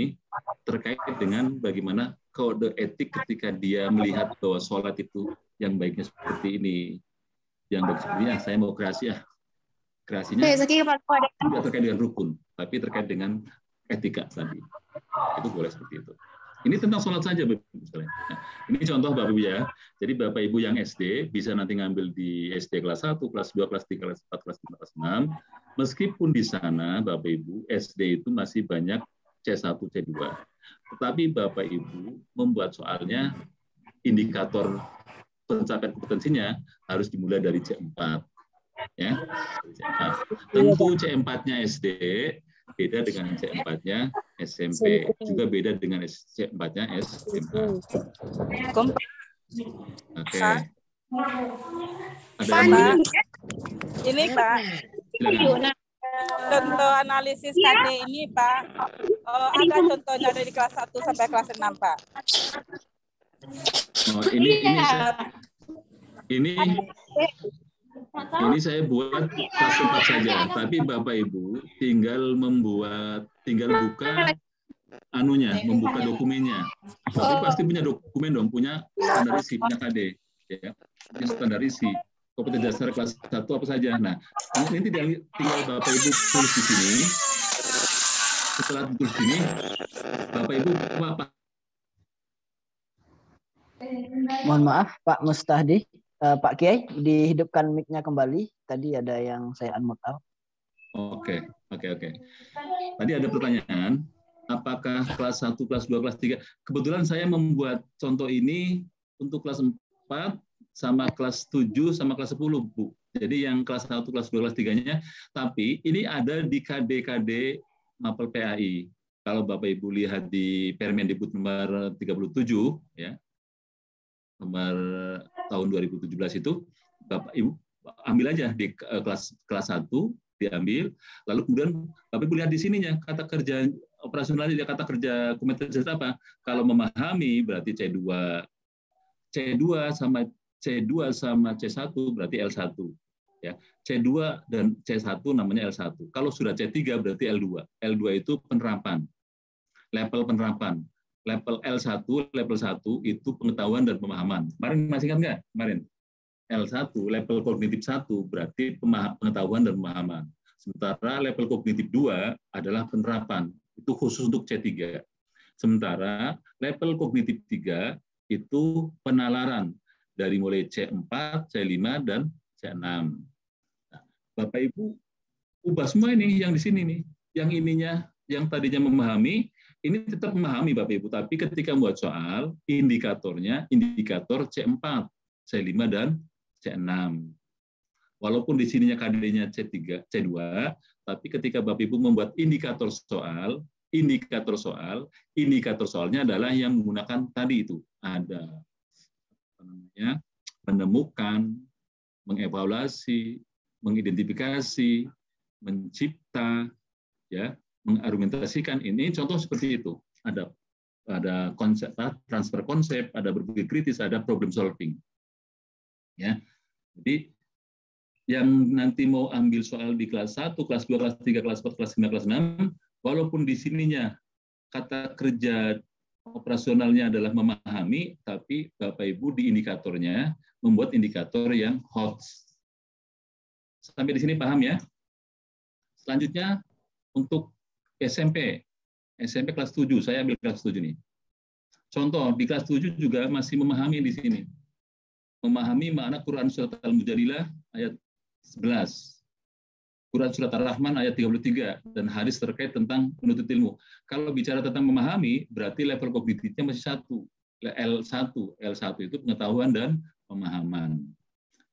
terkait dengan bagaimana kode etik ketika dia melihat bahwa sholat itu yang baiknya seperti ini, yang baik seperti ini. Saya mau kreasinya tidak terkait dengan rukun, tapi terkait dengan etika tadi. Itu boleh seperti itu. Ini tentang sholat saja, Bapak Ibu sekalian. Nah, ini contoh Bapak Ibu ya. Jadi Bapak Ibu yang SD bisa nanti ngambil di SD kelas 1, kelas 2, kelas 3, kelas 4, kelas 5, kelas 6. Meskipun di sana Bapak Ibu SD itu masih banyak C1, C2. Tetapi Bapak Ibu membuat soalnya indikator pencapaian kompetensinya harus dimulai dari C4. Ya. C4. Tentu C4-nya SD beda dengan C4-nya SMP, juga beda dengan C4-nya SMA. Oke. Ada yang lain? Ini Pak, contoh analisis KD ini Pak, ada contohnya dari kelas 1 sampai kelas 6 Pak. Oh, ini saya buat kelas 4 saja, tapi Bapak Ibu tinggal buka membuka dokumennya. Tapi pasti punya dokumen dong, punya standar isi, punya KD, ya. Punya standar isi. Kompetensi dasar kelas 1 apa saja. Nah, ini tinggal Bapak Ibu tulis di sini. Setelah tulis di sini, Bapak Ibu apa? Mohon maaf, Pak Mustahdi. Pak Kiai, dihidupkan mic-nya kembali. Tadi ada yang saya unmute out. Oke. Tadi ada pertanyaan, apakah kelas 1, kelas 2, kelas 3? Kebetulan saya membuat contoh ini untuk kelas 4 sama kelas 7 sama kelas 10, Bu. Jadi yang kelas 1, kelas 2, kelas 3-nya, tapi ini ada di KD-KD Mapel PAI. Kalau Bapak Ibu lihat di Permendikbud nomor 37, ya, nomor tahun 2017 itu, Bapak Ibu ambil aja di kelas 1 diambil, lalu kemudian Bapak Ibu lihat di sininya kata kerja operasionalnya, kata kerja kompetensi apa? Kalau memahami berarti C2 sama C1 berarti L1, ya. C2 dan C1 namanya L1. Kalau sudah C3 berarti L2. L2 itu penerapan. Level penerapan. Level L1, level 1 itu pengetahuan dan pemahaman. Kemarin masih ingat nggak? Kemarin L1, level kognitif 1 berarti pengetahuan dan pemahaman. Sementara level kognitif 2 adalah penerapan. Itu khusus untuk C3. Sementara level kognitif 3 itu penalaran dari mulai C4, C5, dan C6. Nah, Bapak Ibu ubah semua ini yang di sini nih. Yang ininya, yang tadinya memahami, ini tetap memahami Bapak Ibu, tapi ketika membuat soal, indikatornya indikator C4, C5, dan C6. Walaupun di sininya KD-nya C3, C2, tapi ketika Bapak Ibu membuat indikator soalnya adalah yang menggunakan tadi itu. Ada menemukan, mengevaluasi, mengidentifikasi, mencipta, ya, mengargumentasikan. Ini contoh seperti itu. Ada konsep, transfer konsep, ada berpikir kritis, ada problem solving. Ya. Jadi yang nanti mau ambil soal di kelas 1, kelas 2, kelas 3, kelas 4, kelas 5, kelas 6, walaupun di sininya kata kerja operasionalnya adalah memahami, tapi Bapak Ibu di indikatornya membuat indikator yang hot. Sampai di sini paham ya? Selanjutnya untuk SMP kelas 7, saya ambil kelas 7 nih. Contoh, di kelas 7 juga masih memahami di sini. Memahami makna Quran Surat Al-Mujadilah ayat 11. Quran Surat Ar-Rahman ayat 33 dan hadis terkait tentang penuntut ilmu. Kalau bicara tentang memahami, berarti level kognitifnya masih 1. L1 itu pengetahuan dan pemahaman.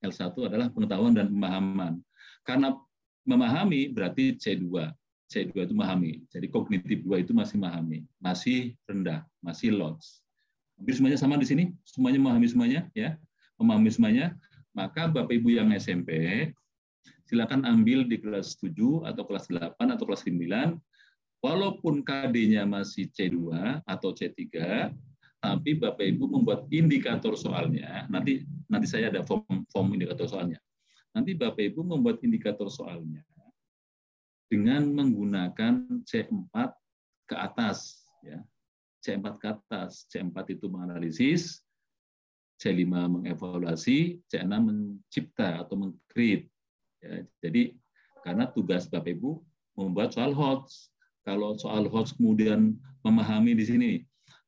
L1 adalah pengetahuan dan pemahaman. Karena memahami berarti C2. C2 itu memahami. Jadi kognitif 2 itu masih memahami, masih rendah, masih loss. Hampir semuanya sama di sini, semuanya memahami semuanya, ya, memahami semuanya. Maka Bapak Ibu yang SMP silakan ambil di kelas 7 atau kelas 8 atau kelas 9, walaupun KD-nya masih C2 atau C3, tapi Bapak Ibu membuat indikator soalnya. Nanti saya ada form indikator soalnya. Nanti Bapak Ibu membuat indikator soalnya dengan menggunakan C4 ke atas, ya. C4 ke atas. C4 itu menganalisis, C5 mengevaluasi, C6 mencipta atau meng-create. Ya, jadi karena tugas Bapak Ibu membuat soal HOTS, Kalau soal HOTS kemudian memahami di sini.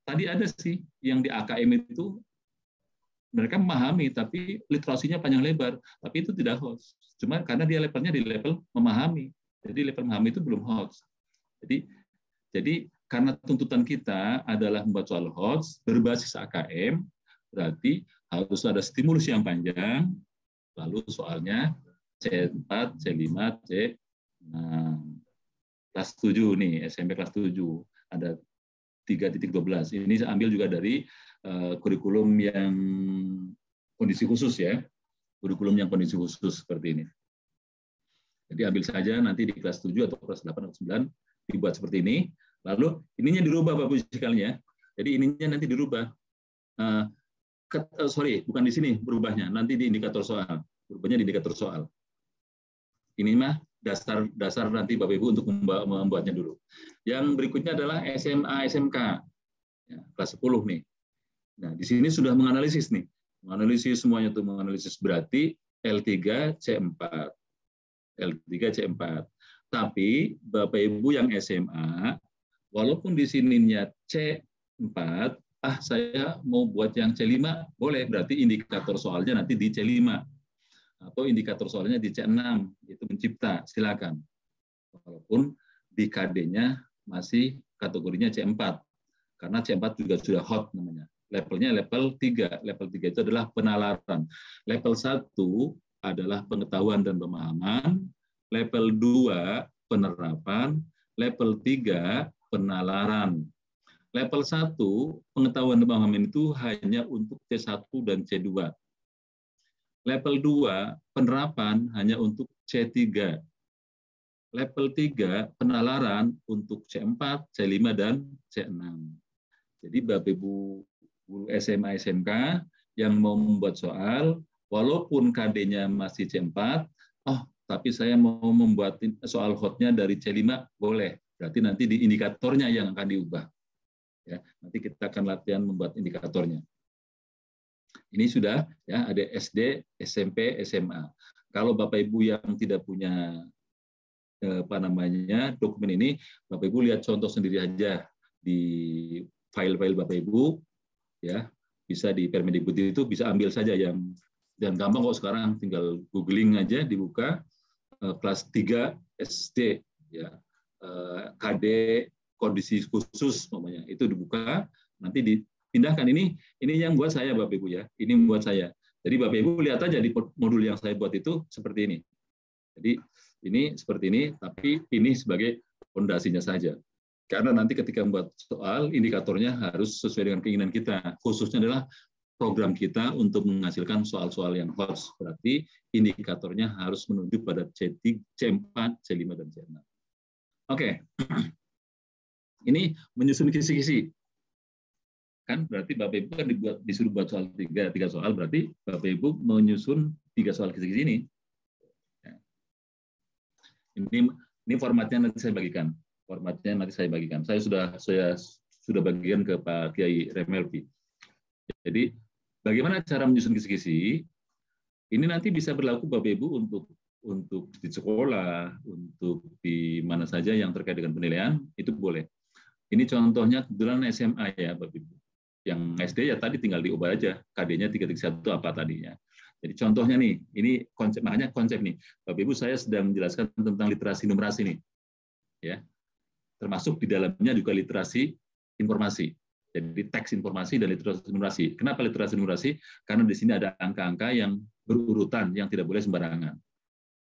Tadi ada sih yang di AKM itu mereka memahami, tapi literasinya panjang lebar. Tapi itu tidak HOTS. Cuma karena dia levelnya di level memahami. Jadi level memahami itu belum HOTS. Jadi karena tuntutan kita adalah membuat soal HOTS berbasis AKM, berarti harus ada stimulus yang panjang, lalu soalnya C4, C5, C6. Kelas 7 nih, SMP kelas 7. Ada 3.12. Ini saya ambil juga dari kurikulum yang kondisi khusus ya. Kurikulum yang kondisi khusus seperti ini. Jadi ambil saja nanti di kelas 7 atau kelas 8 atau 9 dibuat seperti ini. Lalu ininya dirubah Bapak Ibu sekalian ya. Jadi ininya nanti dirubah. Sorry, bukan di sini berubahnya. Nanti di indikator soal. Berubahnya di indikator soal. Ini mah dasar nanti Bapak Ibu untuk membuatnya dulu. Yang berikutnya adalah SMA SMK ya, kelas 10 nih. Nah di sini sudah menganalisis nih, menganalisis semuanya tuh, menganalisis berarti L3 C4, L3 C4. Tapi Bapak Ibu yang SMA, walaupun di sininya C4, saya mau buat yang C5 boleh, berarti indikator soalnya nanti di C5. Atau indikator soalnya di C6, itu mencipta, silakan. Walaupun di KD-nya masih kategorinya C4, karena C4 juga sudah hot namanya. Levelnya level 3. Level 3 itu adalah penalaran. Level 1 adalah pengetahuan dan pemahaman. Level 2 penerapan. Level 3 penalaran. Level 1 pengetahuan dan pemahaman itu hanya untuk C1 dan C2. Level 2 penerapan hanya untuk C3. Level 3 penalaran untuk C4, C5, dan C6. Jadi Bapak Ibu guru SMA SMK yang mau membuat soal, walaupun KD-nya masih C4, tapi saya mau membuat soal hotnya dari C5, boleh. Berarti nanti di indikatornya yang akan diubah. Ya, nanti kita akan latihan membuat indikatornya. Ini sudah ya, ada SD, SMP, SMA. Kalau Bapak Ibu yang tidak punya dokumen ini, Bapak Ibu lihat contoh sendiri aja di file-file Bapak Ibu, ya bisa di Permendikbud itu bisa ambil saja yang dan gampang kok sekarang, tinggal googling aja, dibuka kelas 3 SD, ya KD kondisi khusus namanya, itu dibuka, nanti dipindahkan. Ini yang buat saya Bapak Ibu ya, ini buat saya. Jadi Bapak Ibu lihat aja di modul yang saya buat itu seperti ini. Jadi ini seperti ini, tapi ini sebagai fondasinya saja. Karena nanti ketika membuat soal, indikatornya harus sesuai dengan keinginan kita. Khususnya adalah program kita untuk menghasilkan soal-soal yang HOTS. Berarti indikatornya harus menunjuk pada C3, C4, C5, dan C6. Oke. Ini menyusun kisi-kisi. Kan berarti Bapak Ibu kan disuruh buat soal 3 soal, berarti Bapak Ibu menyusun 3 soal kisi-kisi ini. Ini formatnya nanti saya bagikan. Saya sudah bagikan ke Pak Kiai Remelvi. Jadi bagaimana cara menyusun kisi-kisi? Ini nanti bisa berlaku Bapak Ibu untuk di sekolah, untuk di mana saja yang terkait dengan penilaian, itu boleh. Ini contohnya kebetulan SMA ya Bapak Ibu. Yang SD ya tadi tinggal diubah aja, KD-nya 331 apa tadinya. Jadi contohnya nih, ini konsep, makanya konsep nih. Bapak Ibu, saya sedang menjelaskan tentang literasi numerasi nih. Ya. Termasuk di dalamnya juga literasi informasi. Jadi teks informasi dan literasi numerasi. Kenapa literasi numerasi? Karena di sini ada angka-angka yang berurutan yang tidak boleh sembarangan.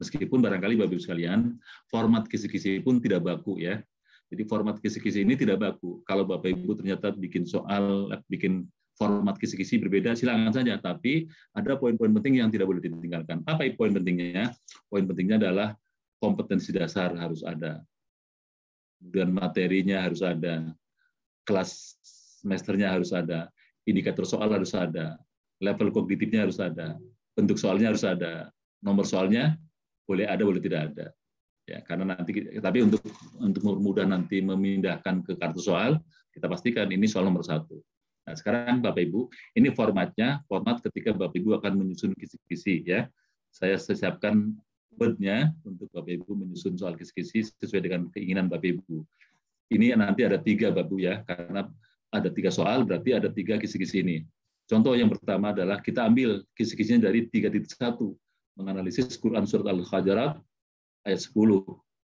Meskipun barangkali Bapak Ibu sekalian, format kisi-kisi pun tidak baku ya. Jadi format kisi-kisi ini tidak baku. Kalau Bapak Ibu ternyata bikin format kisi-kisi berbeda, silakan saja. Tapi ada poin-poin penting yang tidak boleh ditinggalkan. Apa poin pentingnya? Poin pentingnya adalah kompetensi dasar harus ada. Kemudian materinya harus ada. Kelas semesternya harus ada. Indikator soal harus ada. Level kognitifnya harus ada. Bentuk soalnya harus ada. Nomor soalnya boleh ada, boleh tidak ada. Ya, karena nanti, tapi untuk mudah nanti memindahkan ke kartu soal, kita pastikan ini soal nomor 1. Nah, sekarang Bapak Ibu, ini format ketika Bapak Ibu akan menyusun kisi-kisi ya. Saya siapkan wordnya untuk Bapak Ibu menyusun soal kisi-kisi sesuai dengan keinginan Bapak Ibu. Ini nanti ada 3 Bapak Ibu ya, karena ada 3 soal berarti ada 3 kisi-kisi ini. Contoh yang pertama adalah kita ambil kisi-kisinya dari 3.1, menganalisis Quran Surat Al-Hujurat ayat 10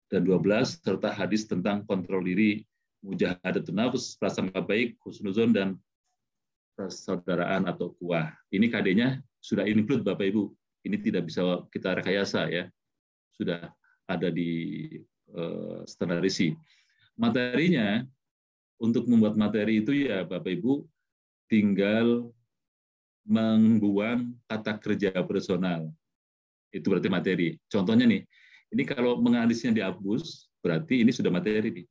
dan 12, serta hadis tentang kontrol diri, mujahadatun nafs, prasangka baik, husnuzon, dan persaudaraan atau kuah. Ini KD-nya sudah include Bapak Ibu. Ini tidak bisa kita rekayasa ya. Sudah ada di standarisasi. Materinya, untuk membuat materi itu ya Bapak Ibu tinggal membuang kata kerja personal. Itu berarti materi. Contohnya nih, ini kalau menganalisisnya dihapus, berarti ini sudah materi nih.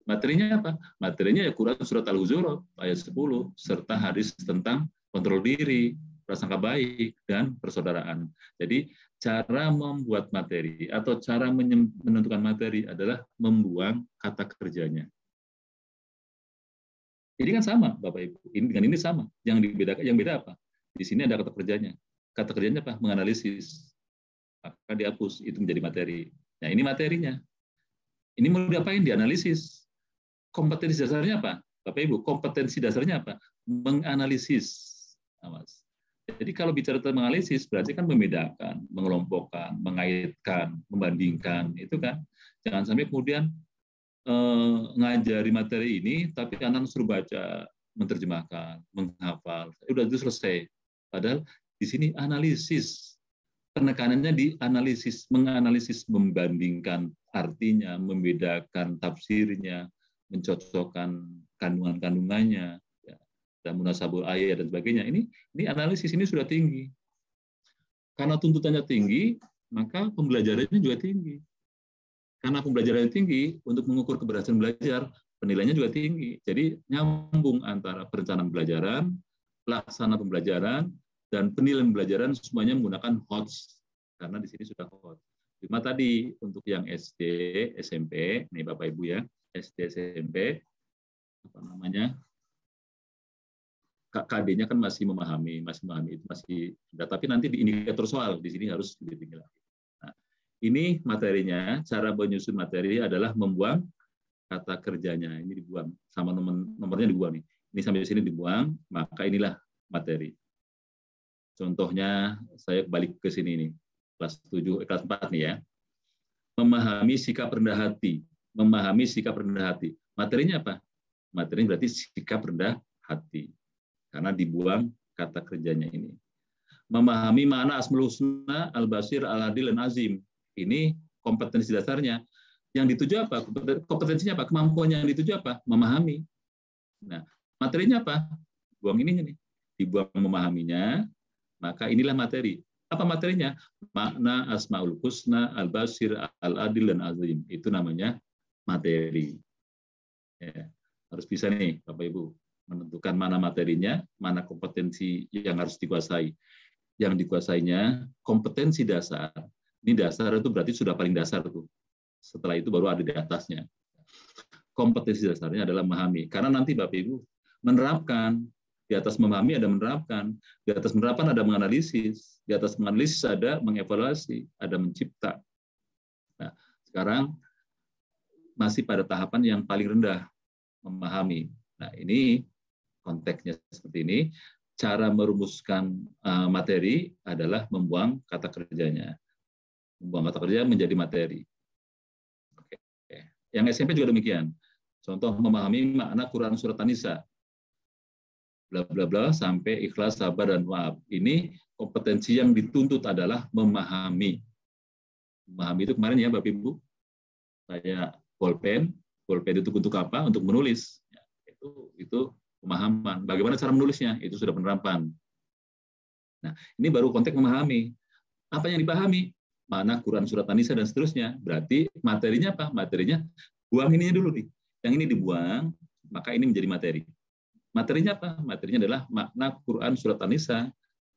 Materinya apa? Materinya ya Quran Surat Al-Hujurat ayat 10, serta hadis tentang kontrol diri, prasangka baik, dan persaudaraan. Jadi cara membuat materi atau cara menentukan materi adalah membuang kata kerjanya. Ini kan sama, Bapak Ibu. Ini dengan ini sama. Yang dibedakan, yang beda apa? Di sini ada kata kerjanya. Kata kerjanya apa? Menganalisis. Maka dihapus, itu menjadi materi. Nah, ini materinya. Ini mau diapain? Dianalisis. Kompetensi dasarnya apa? Bapak Ibu, kompetensi dasarnya apa? Menganalisis. Awas. Jadi kalau bicara tentang menganalisis, berarti kan membedakan, mengelompokkan, mengaitkan, membandingkan. Itu kan. Jangan sampai kemudian ngajari materi ini, tapi anak suruh baca, menerjemahkan, menghafal. Udah itu selesai. Padahal di sini analisis. Penekanannya di analisis, menganalisis, membandingkan artinya, membedakan tafsirnya, mencocokkan kandungan-kandungannya, ya, dan munasabul ayat dan sebagainya. Ini analisis ini sudah tinggi. Karena tuntutannya tinggi, maka pembelajarannya juga tinggi. Karena pembelajarannya tinggi, untuk mengukur keberhasilan belajar, penilaiannya juga tinggi. Jadi nyambung antara perencanaan pembelajaran, pelaksana pembelajaran, dan penilaian pembelajaran semuanya menggunakan HOTS. Karena di sini sudah HOTS. Cuma tadi untuk yang SD, SMP, nih Bapak Ibu ya, SD, SMP, apa namanya, KD-nya kan masih memahami itu masih, tapi nanti di indikator soal di sini harus lebih tinggi lagi. Nah, ini materinya, cara menyusun materi adalah membuang kata kerjanya, ini dibuang, sama nomornya dibuang nih. Ini sampai sini dibuang, maka inilah materi. Contohnya saya balik ke sini nih, kelas 4 nih ya. Memahami sikap rendah hati. Memahami sikap rendah hati. Materinya apa? Materinya berarti sikap rendah hati. Karena dibuang kata kerjanya ini. Memahami makna Asmaul Husna, Al-Basir, Al-Adil, dan Azim. Ini kompetensi dasarnya. Yang dituju apa? Kompetensinya apa? Kemampuannya yang dituju apa? Memahami. Nah, materinya apa? Buang ininya nih. Dibuang memahaminya, maka inilah materi. Apa materinya? Makna Asmaul Husna, Al-Basir, Al-Adil, dan Azim. Itu namanya materi. Ya, harus bisa nih, Bapak Ibu, menentukan mana materinya, mana kompetensi yang harus dikuasai. Yang dikuasainya kompetensi dasar. Ini dasar itu berarti sudah paling dasar tuh. Setelah itu baru ada di atasnya. Kompetensi dasarnya adalah memahami. Karena nanti Bapak Ibu menerapkan. Di atas memahami ada menerapkan, di atas menerapkan ada menganalisis, di atas menganalisis ada mengevaluasi, ada mencipta. Nah, sekarang masih pada tahapan yang paling rendah, memahami. Nah, ini konteksnya seperti ini. Cara merumuskan materi adalah membuang kata kerjanya. Membuang kata kerja menjadi materi. Oke. Yang SMP juga demikian. Contoh memahami makna Quran Surat An-Nisa. Bla bla bla sampai ikhlas, sabar, dan maaf. Ini kompetensi yang dituntut adalah memahami. Memahami itu kemarin ya Bapak Ibu, saya pulpen itu untuk apa? Untuk menulis. Ya, itu pemahaman. Bagaimana cara menulisnya? Itu sudah penerapan. Nah, ini baru konteks memahami. Apa yang dipahami? Mana Quran Surat An-Nisa dan seterusnya. Berarti materinya apa? Materinya buang ininya dulu nih. Yang ini dibuang, maka ini menjadi materi. Materinya apa? Materinya adalah makna Quran Surat An-Nisa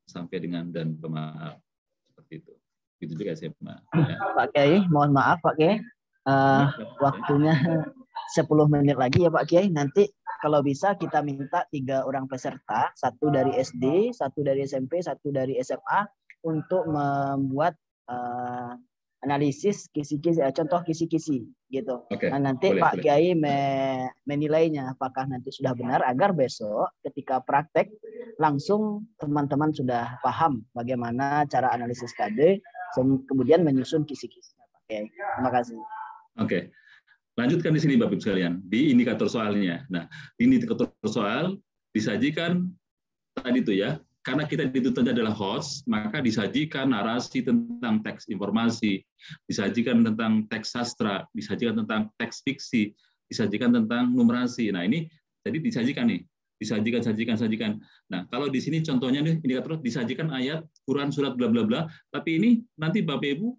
sampai dengan dan pemaaf. Seperti itu. Itu juga SMA. Ya. Pak Kiai, mohon maaf Pak Kiai. Waktunya 10 menit lagi ya Pak Kiai. Nanti kalau bisa kita minta 3 orang peserta, 1 dari SD, 1 dari SMP, 1 dari SMA, untuk membuat analisis kisi-kisi, contoh kisi-kisi gitu. Oke, Nah, nanti boleh, Pak boleh. Kiai menilainya apakah nanti sudah benar, agar besok ketika praktek langsung teman-teman sudah paham bagaimana cara analisis KD, kemudian menyusun kisi-kisi. Oke, terima kasih. Oke. Lanjutkan di sini Bapak Ibu sekalian, di indikator soalnya. Nah, di indikator soal disajikan tadi itu ya, karena kita dituntut adalah host, maka disajikan narasi tentang teks informasi, disajikan tentang teks sastra, disajikan tentang teks fiksi, disajikan tentang numerasi. Nah, ini jadi disajikan nih, sajikan. Nah, kalau di sini contohnya nih indikator disajikan ayat, Quran, surat bla bla bla, tapi ini nanti Bapak Ibu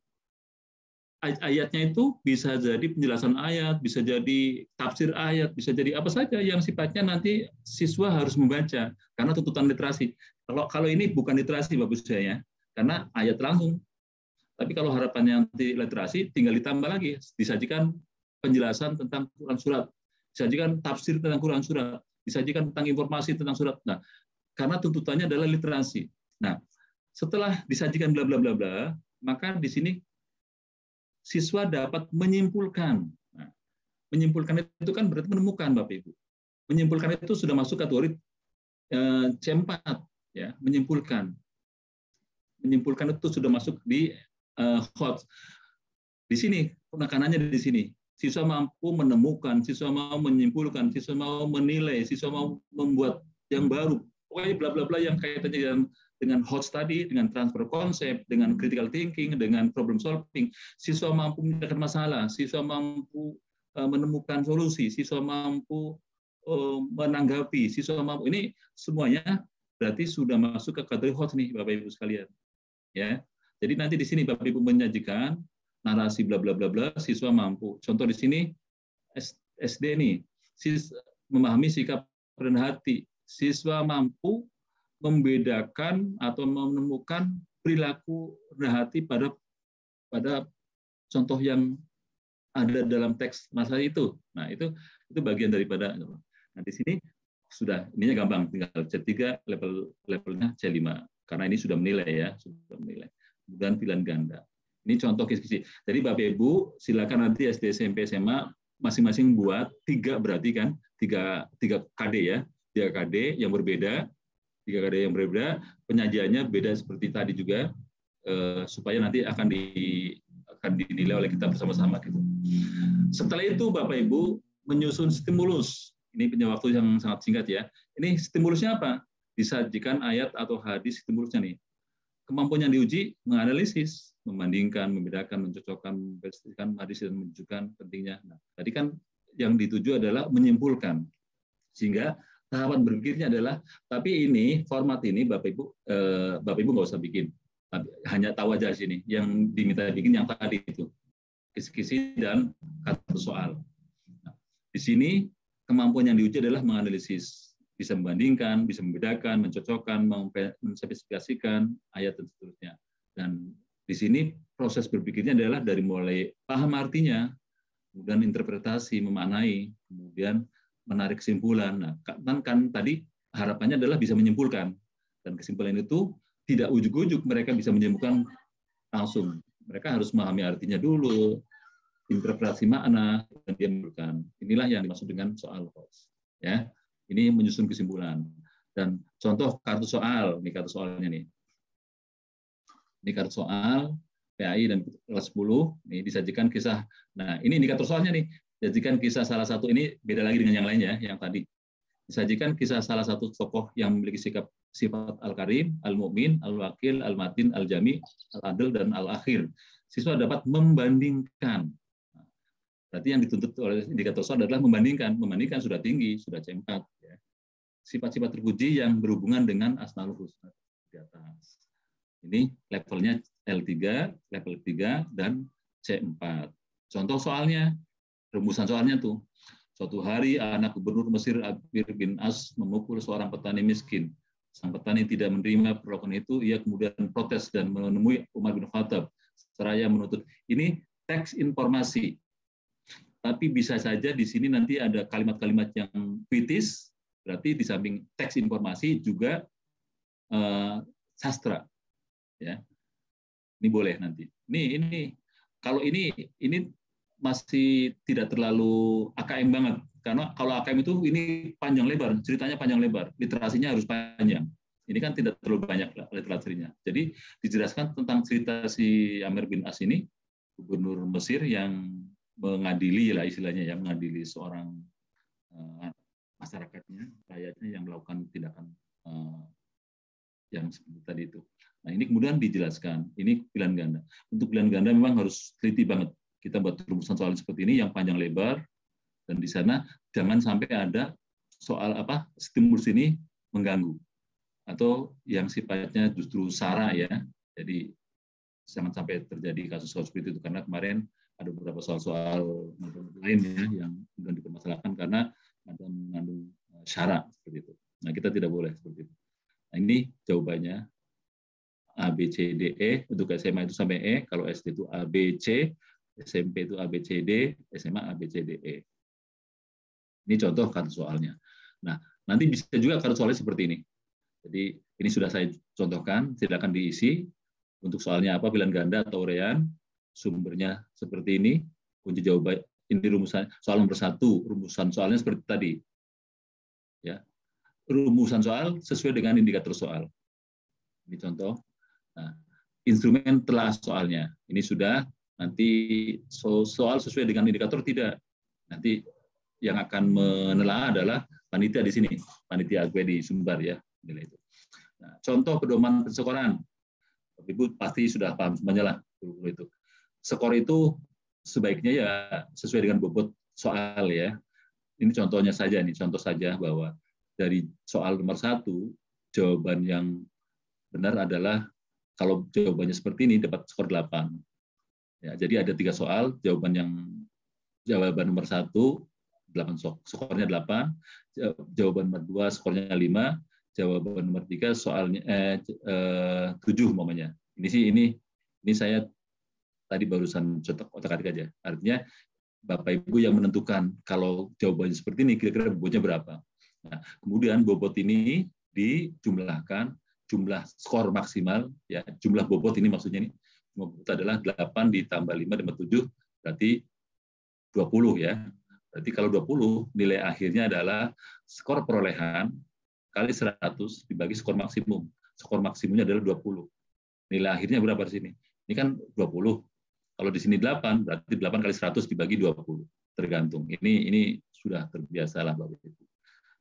ayatnya itu bisa jadi penjelasan ayat, bisa jadi tafsir ayat, bisa jadi apa saja yang sifatnya nanti siswa harus membaca karena tuntutan literasi. Kalau ini bukan literasi Bapak saya, karena ayat langsung. Tapi kalau harapannya nanti literasi, tinggal ditambah lagi, disajikan penjelasan tentang Quran surat, disajikan tafsir tentang Quran surat, disajikan tentang informasi tentang surat. Nah, karena tuntutannya adalah literasi. Nah, setelah disajikan bla bla bla bla, maka di sini siswa dapat menyimpulkan. Nah, menyimpulkan itu kan berarti menemukan, Bapak Ibu. Menyimpulkan itu sudah masuk kategori C4, ya. Menyimpulkan itu sudah masuk di HOTS. Di sini penekanannya di sini. Siswa mampu menemukan, siswa mau menyimpulkan, siswa mau menilai, siswa mau membuat yang baru. Pokoknya bla bla bla yang kaitannya dengan HOTS tadi, dengan transfer konsep, dengan critical thinking, dengan problem solving. Siswa mampu memecahkan masalah, siswa mampu menemukan solusi, siswa mampu menanggapi, siswa mampu. Ini semuanya berarti sudah masuk ke kategori HOTS nih, Bapak Ibu sekalian. Ya. Jadi nanti di sini Bapak Ibu menyajikan narasi bla bla bla bla, siswa mampu. Contoh di sini SD nih, memahami sikap dan hati. Siswa mampu membedakan atau menemukan perilaku rendah hati pada contoh yang ada dalam teks masalah itu. Nah, itu bagian daripada. Nah, di sini sudah ininya gampang, tinggal C3 levelnya C5 karena ini sudah menilai ya, sudah menilai. Kemudian pilihan ganda. Ini contoh kisi-kisi. Jadi Bapak Ibu silakan nanti SD, SMP, SMA masing-masing buat 3 berarti kan 3 KD ya, 3 KD yang berbeda. 3 KD yang berbeda, penyajiannya beda seperti tadi juga, supaya nanti akan dinilai oleh kita bersama-sama gitu. Setelah itu Bapak Ibu menyusun stimulus. Ini punya waktu yang sangat singkat ya. Ini stimulusnya apa? Disajikan ayat atau hadis stimulusnya nih. Kemampuan yang diuji menganalisis, membandingkan, membedakan, mencocokkan, memperhatikan hadis dan menunjukkan pentingnya. Nah, tadi kan yang dituju adalah menyimpulkan. Sehingga tahapan berpikirnya adalah, tapi ini format ini Bapak Ibu nggak usah bikin, hanya tahu aja sini. Yang diminta bikin yang tadi itu, kisi-kisi dan kata soal. Nah, di sini kemampuan yang diuji adalah menganalisis, bisa membandingkan, bisa membedakan, mencocokkan, menspesifikasikan ayat dan seterusnya. Dan di sini proses berpikirnya adalah dari mulai paham artinya, kemudian interpretasi, memaknai, kemudian menarik kesimpulan. Nah, kan tadi harapannya adalah bisa menyimpulkan, dan kesimpulan itu tidak ujuk-ujuk mereka bisa menyimpulkan langsung. Mereka harus memahami artinya dulu, interpretasi makna, dan dia menyimpulkan. Inilah yang dimaksud dengan soal HOTS. Ya, ini menyusun kesimpulan. Dan contoh kartu soal, ini kartu soalnya nih. Ini kartu soal PAI dan kelas 10. Ini disajikan kisah. Nah, ini indikator soalnya nih. Disajikan kisah salah satu, ini beda lagi dengan yang lainnya, yang tadi. Disajikan kisah salah satu tokoh yang memiliki sifat Al-Karim, Al-Mu'min, Al-Wakil, Al-Matin, Al-Jami, Al-Adil, dan Al-Akhir. Siswa dapat membandingkan. Berarti yang dituntut oleh indikator soal adalah membandingkan. Membandingkan sudah tinggi, sudah C4. Ya. Sifat-sifat terpuji yang berhubungan dengan Asmaul Husna di atas. Ini levelnya L3, level 3, dan C4. Contoh soalnya, rumusan soalnya tuh, suatu hari anak gubernur Mesir Abir bin As memukul seorang petani miskin. Sang petani tidak menerima perlakuan itu, ia kemudian protes dan menemui Umar bin Khattab seraya menuntut. Ini teks informasi, tapi bisa saja di sini nanti ada kalimat-kalimat yang kritis, berarti di samping teks informasi juga sastra, ya. Ini boleh nanti. Ini kalau ini masih tidak terlalu AKM banget, karena kalau AKM itu ini panjang lebar, ceritanya panjang lebar, literasinya harus panjang. Ini kan tidak terlalu banyak literasinya. Jadi dijelaskan tentang cerita si Amir bin As ini, gubernur Mesir yang mengadili lah istilahnya, yang mengadili seorang masyarakatnya, rakyatnya yang melakukan tindakan yang seperti tadi itu. Nah, ini kemudian dijelaskan, ini pilihan ganda. Untuk pilihan ganda memang harus teliti banget. Kita buat rumusan soal seperti ini yang panjang lebar, dan di sana jangan sampai ada soal stimulus ini mengganggu, atau yang sifatnya justru sara ya. Jadi jangan sampai terjadi kasus-kasus seperti itu, karena kemarin ada beberapa soal-soal lainnya yang kemudian dipermasalahkan karena ada mengandung syarat seperti itu. Nah, kita tidak boleh seperti itu. Nah, ini jawabannya A, B, C, D, E. Untuk SMA itu sampai E, kalau SD itu A, B, C, SMP itu A, B, C, D, SMA A, B, C, D, E. Ini contoh kartu soalnya. Nah, nanti bisa juga kartu soalnya seperti ini. Jadi ini sudah saya contohkan, silakan diisi. Untuk soalnya apa, pilihan ganda atau urean, sumbernya seperti ini, kunci jawaban ini rumusan soal nomor 1, rumusan soalnya seperti tadi. Ya. Rumusan soal sesuai dengan indikator soal. Ini contoh. Nah, instrumen telah soalnya. Ini sudah, nanti soal sesuai dengan indikator tidak. Nanti yang akan menelaah adalah panitia di sini, panitia AGW di Sumbar ya, nilai itu. Nah, contoh pedoman persekoran. Ibu pasti sudah paham semuanya lah itu. Skor itu sebaiknya ya sesuai dengan bobot soal ya. Ini contohnya saja nih, contoh saja bahwa dari soal nomor 1 jawaban yang benar adalah kalau jawabannya seperti ini dapat skor 8. Ya, jadi ada 3 soal, jawaban nomor 1 8 skornya 8, jawaban nomor 2 skornya 5, jawaban nomor 3 soalnya 7 umpamanya. Ini saya tadi barusan otak-atik aja. Artinya Bapak Ibu yang menentukan kalau jawabannya seperti ini kira-kira bobotnya berapa. Nah, kemudian bobot ini dijumlahkan, jumlah skor maksimal ya, jumlah bobot ini maksudnya ini bobot adalah 8 ditambah 5 tambah 7 berarti 20 ya. Berarti kalau 20 nilai akhirnya adalah skor perolehan kali 100 dibagi skor maksimum. Skor maksimumnya adalah 20. Nilai akhirnya berapa di sini? Ini kan 20. Kalau di sini 8, berarti 8 kali 100 dibagi 20. Tergantung. Ini sudah terbiasa lah Bapak Ibu.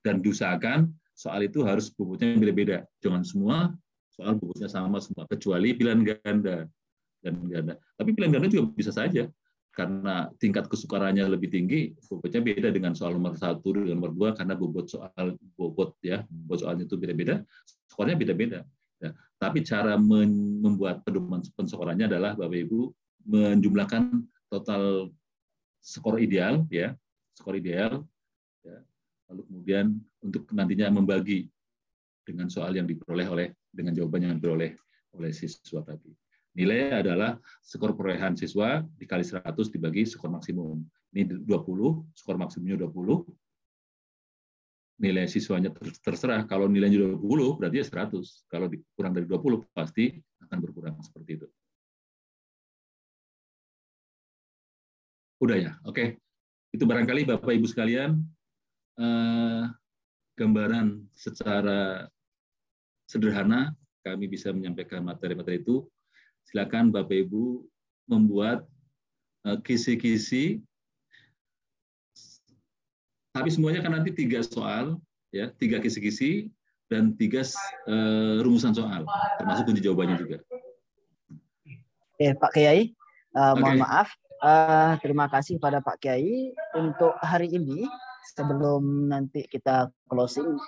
Dan diusahakan soal itu harus bobotnya beda-beda. Jangan semua soal bobotnya sama semua, kecuali pilihan ganda. Tapi pilihan ganda juga bisa saja. Karena tingkat kesukarannya lebih tinggi, bobotnya beda dengan soal nomor 1 dengan nomor 2 karena bobot soalnya itu beda-beda, skornya beda-beda. Ya, tapi cara membuat pedoman penskorannya adalah Bapak Ibu menjumlahkan total skor ideal ya, skor ideal ya. Lalu kemudian untuk nantinya membagi dengan soal yang diperoleh dengan jawaban yang diperoleh oleh siswa tadi. Nilai adalah skor perolehan siswa dikali 100 dibagi skor maksimum. Ini 20, skor maksimumnya 20. Nilai siswanya terserah. Kalau nilainya 20 berarti ya 100. Kalau kurang dari 20 pasti akan berkurang seperti itu. Udah ya, oke. Itu barangkali Bapak Ibu sekalian gambaran secara sederhana kami bisa menyampaikan materi-materi itu. Silakan Bapak Ibu membuat kisi-kisi, tapi semuanya kan nanti 3 soal, ya 3 kisi-kisi dan 3 rumusan soal, termasuk kunci jawabannya juga. Oke, Pak Kiai, mohon maaf, terima kasih pada Pak Kiai untuk hari ini. Sebelum nanti kita closing,